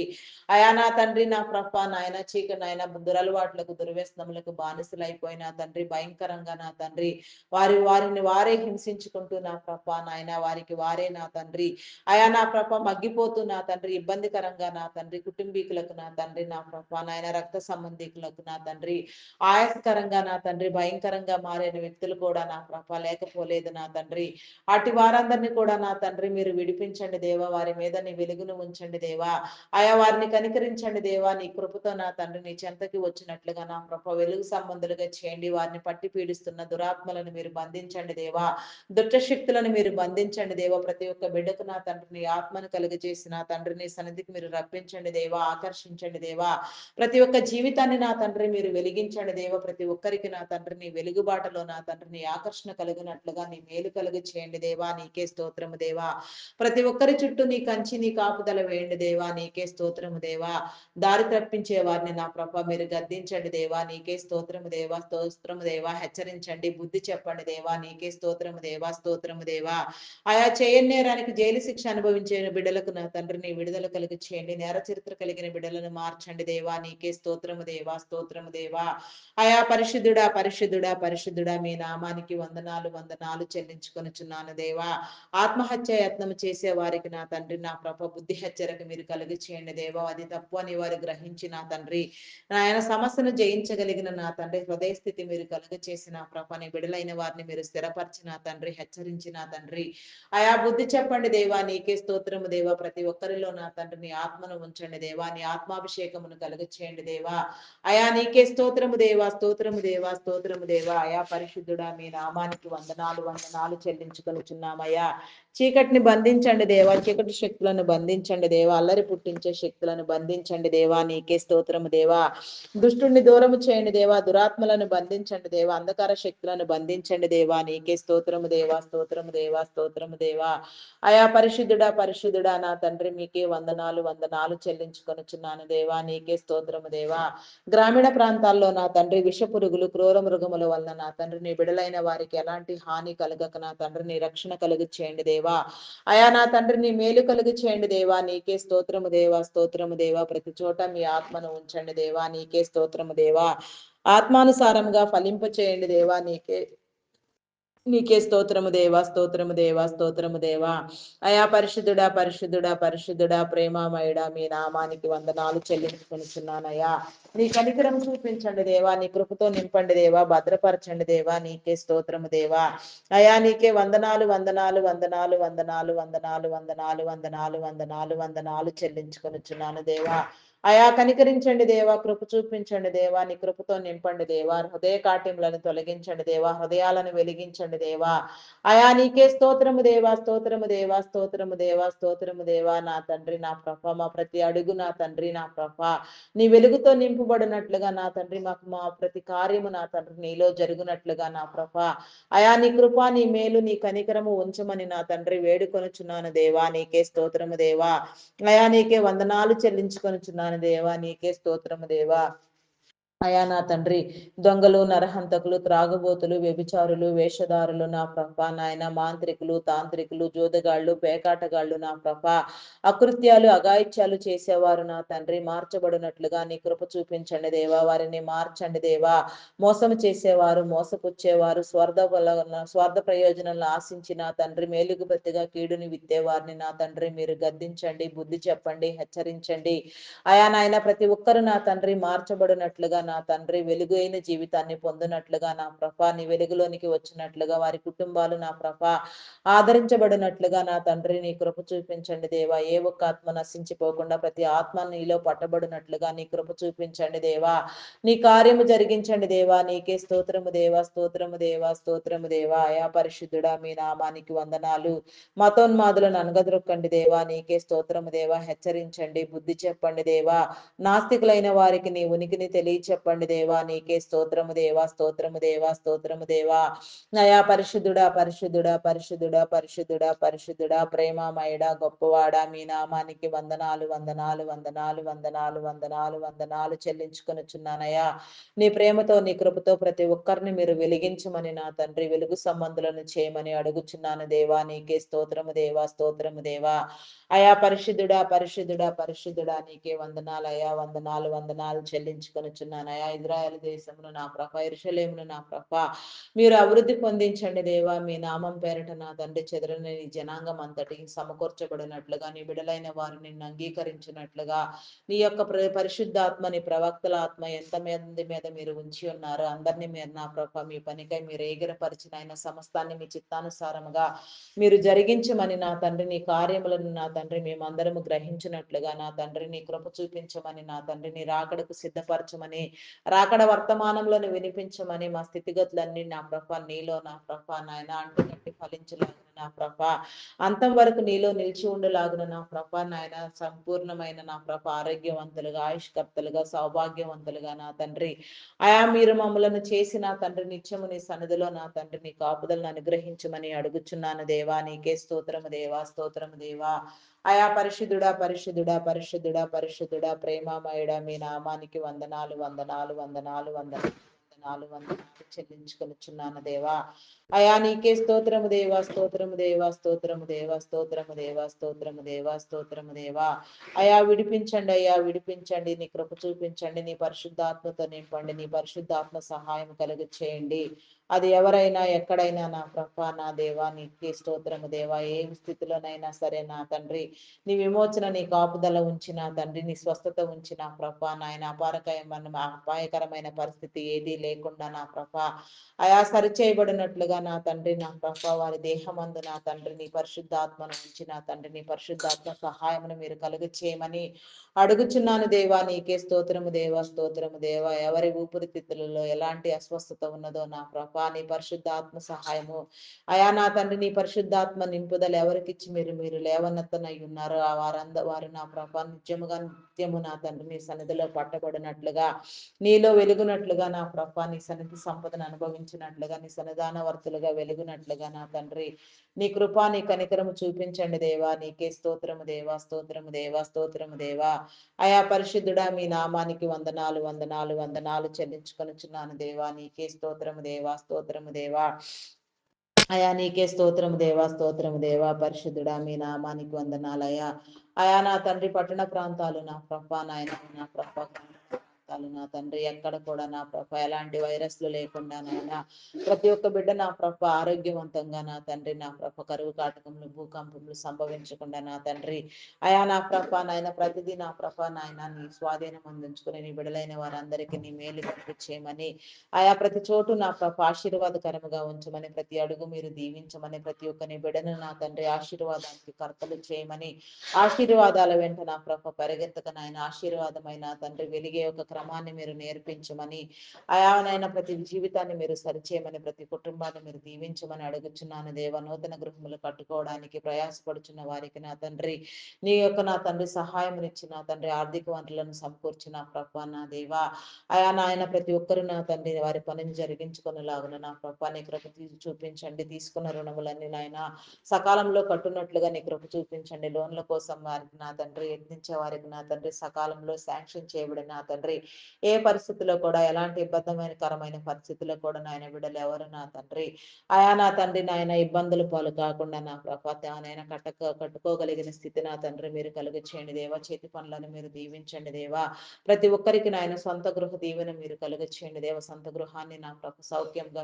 అయా నా తండ్రి నా ప్రభ నాయన నాయన దురలవాట్లకు దుర్వ్యసనములకు బానిసలైపోయి నా తండ్రి భయంకరంగా నా తండ్రి వారిని వారే హింసించుకుంటూ నా ప్రభ నాయన వారికి వారే నా తండ్రి అయా నా ప్రభ మగ్గిపోతూ నా తండ్రి ఇబ్బందికరంగా నా తండ్రి కుటుంబీకులకు నా తండ్రి నా ప్రభ నాయన రక్త సంబంధికులకు నా తండ్రి ఆయాసకరంగా నా తండ్రి భయంకరంగా మారిన వ్యక్తులు కూడా నా ప్రభ లేకపోలేదు నా తండ్రి. అటు వారందరినీ కూడా నా తండ్రి మీరు విడిపించండి దేవా. వారి మీద నీ వెలుగును ఉంచండి దేవా. ఆయా వారిని కనికరించండి దేవా. నీ కృపతో నా తండ్రి నీ చెంతకి వచ్చినట్లుగా నా ప్రభ వెలుగు సంబంధులుగా చేయండి. వారిని పట్టి పీడిస్తున్న దురాత్మలను మీరు బంధించండి దేవా. దుష్ట శక్తులను మీరు బంధించండి దేవా. ప్రతి ఒక్క బిడ్డకు నా తండ్రిని ఆత్మను కలుగజేసి నా తండ్రిని సన్నిధికి మీరు రప్పించండి దేవా. ఆకర్షించండి దేవా. ప్రతి ఒక్క జీవితాన్ని నా తండ్రి మీరు వెలిగించండి దేవా. ప్రతి ఒక్కరికి నా తండ్రిని వెలుగుబాటలో నా తండ్రిని ఆకర్షణ కలిగినట్లుగా నీ మేలు కలుగు చేయండి దేవా. నీకే స్తోత్రము దేవా. ప్రతి ఒక్కరి చుట్టూ నీ కంచి నీ కాపుదల వేయండి దేవా. నీకే స్తోత్రము దేవా. దారి తప్పించే వారిని నా ప్రభ మీరు గద్దించండి దేవా. నీకే స్తోత్రము దేవా. స్తోత్రము దేవా. హెచ్చరించండి, బుద్ధి చెప్పండి దేవా. నీకే స్తోత్రము దేవా. స్తోత్రము దేవా. ఆయా చేయని నేరానికి జైలు శిక్ష అనుభవించే బిడ్డలకు నా తండ్రిని విడుదల కలిగి చేయండి. నేర చరిత్ర కలిగిన బిడ్డలను మార్చండి దేవా. నీకే స్తోత్రము దేవా. స్తోత్రము దేవా. ఆయా పరిశుద్ధుడా పరిశుద్ధుడా పరిశుద్ధుడా మీ నామానికి వందనాలు వందనాలు చెల్లించుకొనుచున్నాను దేవా. ఆత్మహత్య యత్నం చేసే వారికి నా తండ్రి నా ప్రభ బుద్ధి హెచ్చరిక మీరు కలిగి చేయండి దేవా. అది తప్పు అని వారు గ్రహించి నా తండ్రి ఆయన సమస్యను జయించగలిగిన నా తండ్రి హృదయ స్థితి మీరు కలుగ చేసిన ప్రభని బిడలైన వారిని మీరు స్థిరపరిచిన తండ్రి హెచ్చరించిన తండ్రి ఆయా బుద్ధి చెప్పండి దేవా. నీకే స్తోత్రము దేవా. ప్రతి ఒక్కరిలో నా తండ్రి నీ ఆత్మను ఉంచండి దేవా. నీ ఆత్మాభిషేకమును కలుగ చేయండి దేవా. అయా నీకే స్తోత్రము దేవా. స్తోత్రము దేవా. స్తోత్రము దేవా. అయా పరిశుద్ధుడా మీ నామానికి వందనాలు వందనాలు చెల్లించుకొనుచున్నామయ్యా. చీకటిని బంధించండి దేవా. చీకటి శక్తులను బంధించండి దేవా. అల్లరి పుట్టించే శక్తులను బంధించండి దేవా. నీకే స్తోత్రము దేవా. దుష్టుని దూరము చేయండి దేవా. దురాత్మలను బంధించండి దేవా. అంధకార శక్తులను బంధించండి దేవా. నీకే స్తోత్రము దేవా. స్తోత్రము దేవా. స్తోత్రము దేవా. అయా పరిశుద్ధుడా పరిశుద్ధుడా నా తండ్రి మీకే వందనాలు వందనాలు చెల్లించుకొనుచున్నాను దేవా. నీకే స్తోత్రము దేవా. గ్రామీణ ప్రాంతాల్లో నా తండ్రి విష పురుగులు క్రూర మృగముల వలన నా తండ్రి నీ బిడలైన వారికి ఎలాంటి హాని కలగక నా తండ్రి నీ రక్షణ కలుగు చేయండి దేవా. అయా నా తండ్రి నీ మేలు కలుగు చేయండి దేవా. నీకే స్తోత్రము దేవా. స్తోత్రము దేవా. ప్రతి చోట మీ ఆత్మను ఉంచండి దేవా. నీకే స్తోత్రము దేవా. ఆత్మానుసారంగా ఫలింప చేయండి దేవా. నీకే స్తోత్రము దేవా. స్తోత్రము దేవా. స్తోత్రము దేవా. అయా పరిశుద్ధుడా పరిశుద్ధుడా పరిశుద్ధుడా ప్రేమామయుడా మీ నామానికి వందనాలు చెల్లించుకొనుచున్నానయ్యా. నీ కనికరం చూపించండి దేవా. నీ కృపతో నింపండి దేవా. భద్రపరచండి దేవా. నీకే స్తోత్రము దేవా. అయా నీకే వందనాలు వందనాలు వందనాలు వందనాలు వందనాలు వందనాలు వందనాలు వందనాలు వందనాలు చెల్లించుకొనుచున్నాను దేవా. అయా కనికరించండి దేవా. కృప చూపించండి దేవా. నీ కృపతో నింపండి దేవా. హృదయ కాఠిన్యాలను తొలగించండి దేవా. హృదయాలను వెలిగించండి దేవా. అయా నీకే స్తోత్రము దేవా. స్తోత్రము దేవా. స్తోత్రము దేవా. స్తోత్రము దేవా. నా తండ్రి నా ప్రభ మా ప్రతి అడుగు నా తండ్రి నా ప్రభ నీ వెలుగుతో నింపబడినట్లుగా నా తండ్రి మాకు మా ప్రతి కార్యము నా తండ్రి నీలో జరుగునట్లుగా నా ప్రభ అయా నీ కృప నీ మేలు నీ కనికరము ఉంచమని నా తండ్రి వేడుకొనుచున్నాను దేవా. నీకే స్తోత్రము దేవా. అయా నీకే వందనాలు చెల్లించుకొనుచున్నాను దేవా. నీకే స్తోత్రము దేవా. అయా నా తండ్రి దొంగలు నరహంతకులు త్రాగుబోతులు వ్యభిచారులు వేషధారులు నా ప్రభ నాయన మాంత్రికులు తాంత్రికులు జోదగాళ్ళు పేకాటగాళ్ళు నా ప్రభ అకృత్యాలు అగాయిత్యాలు చేసేవారు నా తండ్రి మార్చబడినట్లుగా నీ కృప చూపించండి దేవా. వారిని మార్చండి దేవా. మోసం చేసేవారు మోసపుచ్చేవారు స్వార్థ ప్రయోజనాలను ఆశించి నా తండ్రి మేలుకు ప్రతిగా కీడుని విత్తేవారిని నా తండ్రి మీరు గద్దించండి, బుద్ధి చెప్పండి, హెచ్చరించండి. అయా నాయన ప్రతి ఒక్కరు నా తండ్రి మార్చబడినట్లుగా నా తండ్రి వెలుగు అయిన జీవితాన్ని పొందినట్లుగా నా ప్రభ నీ వెలుగులోనికి వచ్చినట్లుగా వారి కుటుంబాలు నా ప్రభ ఆదరించబడినట్లుగా నా తండ్రి నీ కృప చూపించండి దేవా. ఏ ఒక్క ఆత్మ నశించిపోకుండా ప్రతి ఆత్మ నీలో పట్టబడినట్లుగా నీ కృప చూపించండి దేవా. నీ కార్యము జరిగించండి దేవా. నీకే స్తోత్రము దేవా. స్తోత్రము దేవా. స్తోత్రము దేవా. అయా పరిశుద్ధుడా మీ నామానికి వందనాలు. మతోన్మాదులను అనగదొక్కండి దేవా. నీకే స్తోత్రము దేవా. హెచ్చరించండి, బుద్ధి చెప్పండి దేవా. నాస్తికులైన వారికి నీ ఉనికిని తెలియచెప్పండి దేవా. నీకే స్తోత్రము దేవా. స్తోత్రము దేవా. స్తోత్రము దేవా. అయా పరిశుద్ధుడా పరిశుద్ధుడా పరిశుద్ధుడా పరిశుద్ధుడా పరిశుద్ధుడా ప్రేమామయుడా గొప్పవాడా మీ నామానికి వందనాలు వందనాలు వందనాలు వందనాలు వందనాలు వందనాలు చెల్లించుకొనుచున్నానయ్యా. నీ ప్రేమతో నీ కృపతో ప్రతి ఒక్కరిని మీరు వెలిగించమని నా తండ్రి వెలుగు సంబంధులను చేయమని అడుగుచున్నాను దేవా. నీకే స్తోత్రము దేవా. స్తోత్రము దేవా. అయా పరిశుద్ధుడా పరిశుద్ధుడా పరిశుద్ధుడా నీకే వందనాలు అయా. వందనాలు వందనాలు చెల్లించుకొనుచున్నాను వేడుకొనుచున్నానయా. ఇజ్రాయెల్ దేశమును నా ప్రభ, యెరూషలేమును నా ప్రభ మీరు అభివృద్ధి పొందించండి దేవా. మీ నామం పేరట నా తండ్రి చెదరని నీ జనాంగం అంతటికి సమకూర్చబడినట్లుగా, నీ బిడలైన వారు నిన్ను అంగీకరించినట్లుగా, నీ యొక్క పరిశుద్ధాత్మ, నీ ప్రవక్తల ఆత్మ ఎంతమంది మీద మీరు ఉంచి ఉన్నారు అందరినీ మీరు నా ప్రభ మీ పనికై మీరు ఏగిరపరిచిన ఆయన సమస్తాన్ని మీ చిత్తానుసారముగా మీరు జరిగించమని నా తండ్రి, నీ కార్యములను నా తండ్రి మేమందరము గ్రహించినట్లుగా నా తండ్రి నీ కృప చూపించమని నా తండ్రి, నీ రాకడకు సిద్ధపరచమని, రాకడ వర్తమానంలో వినిపించమని, మా స్థితిగతులన్నీ నా ప్రభ నీలో నా ప్రభ నాయన అంటుకట్టి ఫలించలాగిన నా ప్రభ, అంతం వరకు నీలో నిలిచి ఉండలాగున నా ప్రభ నాయన, సంపూర్ణమైన నా ప్రభ ఆరోగ్యవంతులుగా, ఆయుష్కర్తలుగా, సౌభాగ్యవంతులుగా నా తండ్రి అయా మీరు మమ్మలను చేసి నా తండ్రి నిత్యము నీ సన్నిధిలో నా తండ్రి నీ కాపుదలను అనుగ్రహించమని అడుగుచున్నాను దేవా. నీకే స్తోత్రము దేవా, స్తోత్రము దేవా. అయా పరిశుద్ధుడా, పరిశుద్ధుడా, పరిశుద్ధుడా, పరిశుద్ధుడా, ప్రేమమయుడా, మీ నామానికి వందనాలు, వందనాలు, వందనాలు, వందనాలు, వందనాలు, వందనాలు చెల్లించుకొనుచున్నాను దేవా. అయా నీకే స్తోత్రము దేవా, స్తోత్రము దేవా, స్తోత్రము దేవా, స్తోత్రము దేవా, స్తోత్రము దేవా, స్తోత్రము దేవా. అయా విడిపించండి, అయ్యా విడిపించండి, నీ కృప చూపించండి, నీ పరిశుద్ధాత్మతో నింపండి, నీ పరిశుద్ధాత్మ సహాయం కలుగు చేయండి. అది ఎవరైనా ఎక్కడైనా నా ప్రభ నా దేవా నీకే స్తోత్రము దేవా. ఏ స్థితిలోనైనా సరే నా తండ్రి నీ విమోచన, నీ కాపుదల ఉంచిన తండ్రి, నీ స్వస్థత ఉంచిన ప్రభ నాయన, అపాయకరమైన పరిస్థితి ఏదీ లేకుండా నా ప్రభ అయా సరిచేయబడినట్లుగా నా తండ్రి నా ప్రభ వారి దేహమందు నా తండ్రి నీ పరిశుద్ధాత్మను ఉంచి నా తండ్రి నీ పరిశుద్ధాత్మ సహాయమును మీరు కలుగు చేయమని అడుగుచున్నాను దేవా. నీకే స్తోత్రము దేవా, స్తోత్రము దేవా. ఎవరి ఊపిరితిత్తులలో ఎలాంటి అస్వస్థత ఉన్నదో నా ప్రభా నీ పరిశుద్ధాత్మ సహాయము అయా నా తండ్రి నీ పరిశుద్ధాత్మ నింపుదల ఎవరికిచ్చి మీరు లేవనెత్తనై ఉన్నారు ఆ వారు నా ప్రభా నిత్యము నా తండ్రి నీ సన్నిధిలో పట్టబడినట్లుగా, నీలో వెలుగునట్లుగా నా ప్రభా నీ సన్నిధి సంపదను అనుభవించినట్లుగా, నీ సన్నిధాన వర్తులుగా వెలుగునట్లుగా నా తండ్రి నీ కృపా నీ కనికరము చూపించండి దేవా. నీకే స్తోత్రము దేవా, స్తోత్రము దేవా, స్తోత్రము దేవా. అయా పరిశుద్ధుడా మీ నామానికి వందనాలు, వందనాలు, వందనాలు చెల్లించుకొనుచున్నాను దేవా. నీకే స్తోత్రము దేవా, స్తోత్రము దేవా. అయా నీకే స్తోత్రము దేవా, స్తోత్రము దేవా. పరిశుద్ధుడా మీ నామానికి వందనాలయ్యా. అయా నా తండ్రి పట్టణ ప్రాంతాలు నా ప్రభ నాయన నా ప్రభ నా తండ్రి ఎక్కడ కూడా నా ప్రభ ఎలాంటి వైరస్లు లేకుండా నాయన ప్రతి ఒక్క బిడ్డ నా ప్రభ ఆరోగ్యవంతంగా నా తండ్రి నా ప్రభ కరువు కాటకములు భూకంపములు సంభవించకుండా నా తండ్రి అయా నా ప్రభ నాయన ప్రతిదీ నా ప్రభ నాయన నీ స్వాధీనం అందించుకుని నీ బిడలైన వారందరికీ నీ మేలు చేయమని, ఆయా ప్రతి చోటు నా ప్రభ ఆశీర్వాదకరముగా ఉంచమని, ప్రతి అడుగు మీరు దీవించమని, ప్రతి ఒక్క నీ బిడను నా తండ్రి ఆశీర్వాదానికి కర్తలు చేయమని, ఆశీర్వాదాల వెంట నా ప్రభ పరిగెత్తక నాయన ఆశీర్వాదమైన తండ్రి వెలిగే ఒక క్రమాన్ని మీరు నేర్పించమని, అయానైనా ప్రతి జీవితాన్ని మీరు సరిచేయమని, ప్రతి కుటుంబాన్ని మీరు దీవించమని అడుగుచున్నాను దేవ. నూతన గృహములు కట్టుకోవడానికి ప్రయాసపడుచున్న వారికి నా తండ్రి నీ యొక్క నా తండ్రి సహాయమునిచ్చి నా తండ్రి ఆర్థిక వనరులను సమకూర్చిన ప్రభ నా దేవ. అయా నాయన ప్రతి ఒక్కరు నా తండ్రి వారి పనిని జరిగించుకునేలాగున నా ప్రభ నీ కృప చూపించండి. తీసుకున్న రుణములన్నీ నాయన సకాలంలో కట్టునట్లుగా నీ కృప చూపించండి. లోన్ల కోసం వారికి నా తండ్రి యత్నించే వారికి నా తండ్రి సకాలంలో శాంక్షన్ చేయబడిన నా తండ్రి ఏ పరిస్థితుల్లో కూడా ఎలాంటి ఇబ్బందికరమైన పరిస్థితుల్లో కూడా నాయన బిడ్డలు ఎవరు నా తండ్రి అయా నా తండ్రి నాయన ఇబ్బందుల పాలు కాకుండా నా ప్రభాత నాయన కట్టుకోగలిగిన స్థితి నా తండ్రి మీరు కలుగ చేయండి దేవా. చేతి పనులను మీరు దీవించండి దేవా. ప్రతి ఒక్కరికి నాయన సొంత గృహ దీవెన మీరు కలుగ చేయండి దేవ. సొంత గృహాన్ని నా ప్రభ సౌఖ్యంగా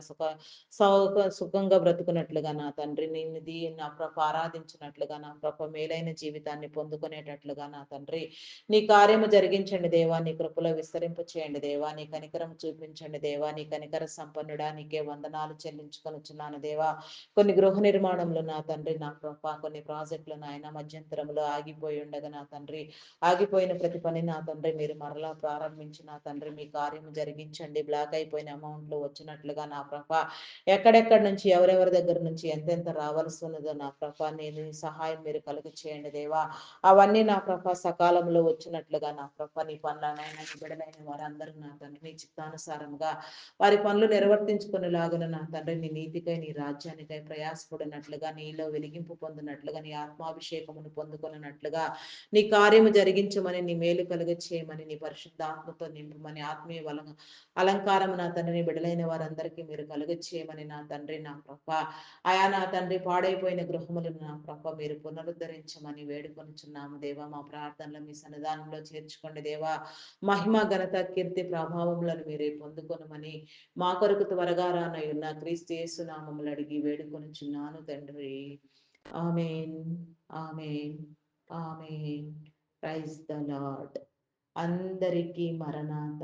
సుఖంగా బ్రతుకున్నట్లుగా నా తండ్రి నిన్ను నా ప్రభ ఆరాధించినట్లుగా నా ప్రభ మేలైన జీవితాన్ని పొందుకునేటట్లుగా నా తండ్రి నీ కార్యము జరిగించండి దేవా. నీ కృపలో విస్తరింప చేయండి దేవా. నీ కనికరం చూపించండి దేవా. నీ కనికర సంపన్నుడా నీకే వందనాలు చెల్లించుకొనుచున్నాను దేవా. కొన్ని గృహ నిర్మాణంలో నా తండ్రి నా ప్రభ కొన్ని ప్రాజెక్టులు నాయన మధ్యంతరంలో ఆగిపోయి ఉండగా నా తండ్రి ఆగిపోయిన ప్రతి పని నా తండ్రి మీరు మరలా ప్రారంభించి నా తండ్రి మీ కార్యము జరిగించండి. బ్లాక్ అయిపోయిన అమౌంట్లు వచ్చినట్లుగా నా ప్రభ ఎక్కడెక్కడి నుంచి ఎవరెవరి దగ్గర నుంచి ఎంతెంత రావాల్సి ఉన్నదో నా ప్రభ నేను సహాయం మీరు కలుగు చేయండి దేవా. అవన్నీ నా ప్రభ సకాలంలో వచ్చినట్లుగా నా ప్రభ నీ పనులనైనా బిడలైన వారందరూ నా తండ్రి నీ చిత్తానుసారంగా వారి పనులు నిర్వర్తించుకునేలాగున నా తండ్రి నీ నీతికై నీ రాజ్యానికై ప్రయాసపడినట్లుగా నీలో వెలిగింపు పొందినట్లుగా నీ ఆత్మాభిషేకమును పొందుకున్నట్లుగా నీ కార్యము జరిగించమని, నీ మేలు కలుగ చేయమని, నీ పరిశుద్ధాత్మతో నింపమని, ఆత్మీయ అలంకారం నా తండ్రిని బిడలైన వారందరికీ మీరు కలుగ చేయమని నా తండ్రి నా ప్రభ ఆయా నా తండ్రి పాడైపోయిన గృహములను నా ప్రభ మీరు పునరుద్ధరించమని వేడుకొనుచున్నాము దేవా. మా ప్రార్థనలు మీ సన్నిధానంలో చేర్చుకోండి దేవా. మహిమ ఘనత, కీర్తి, ప్రభావములను మీరే పొందుకొనమని మా కొరకు త్వరగా రానయున్న క్రీస్తు యేసు నామములు అడిగి వేడుకొనుచున్నాను తండ్రి. Amen, amen, amen. Praise the lord. అందరికీ మరణాత.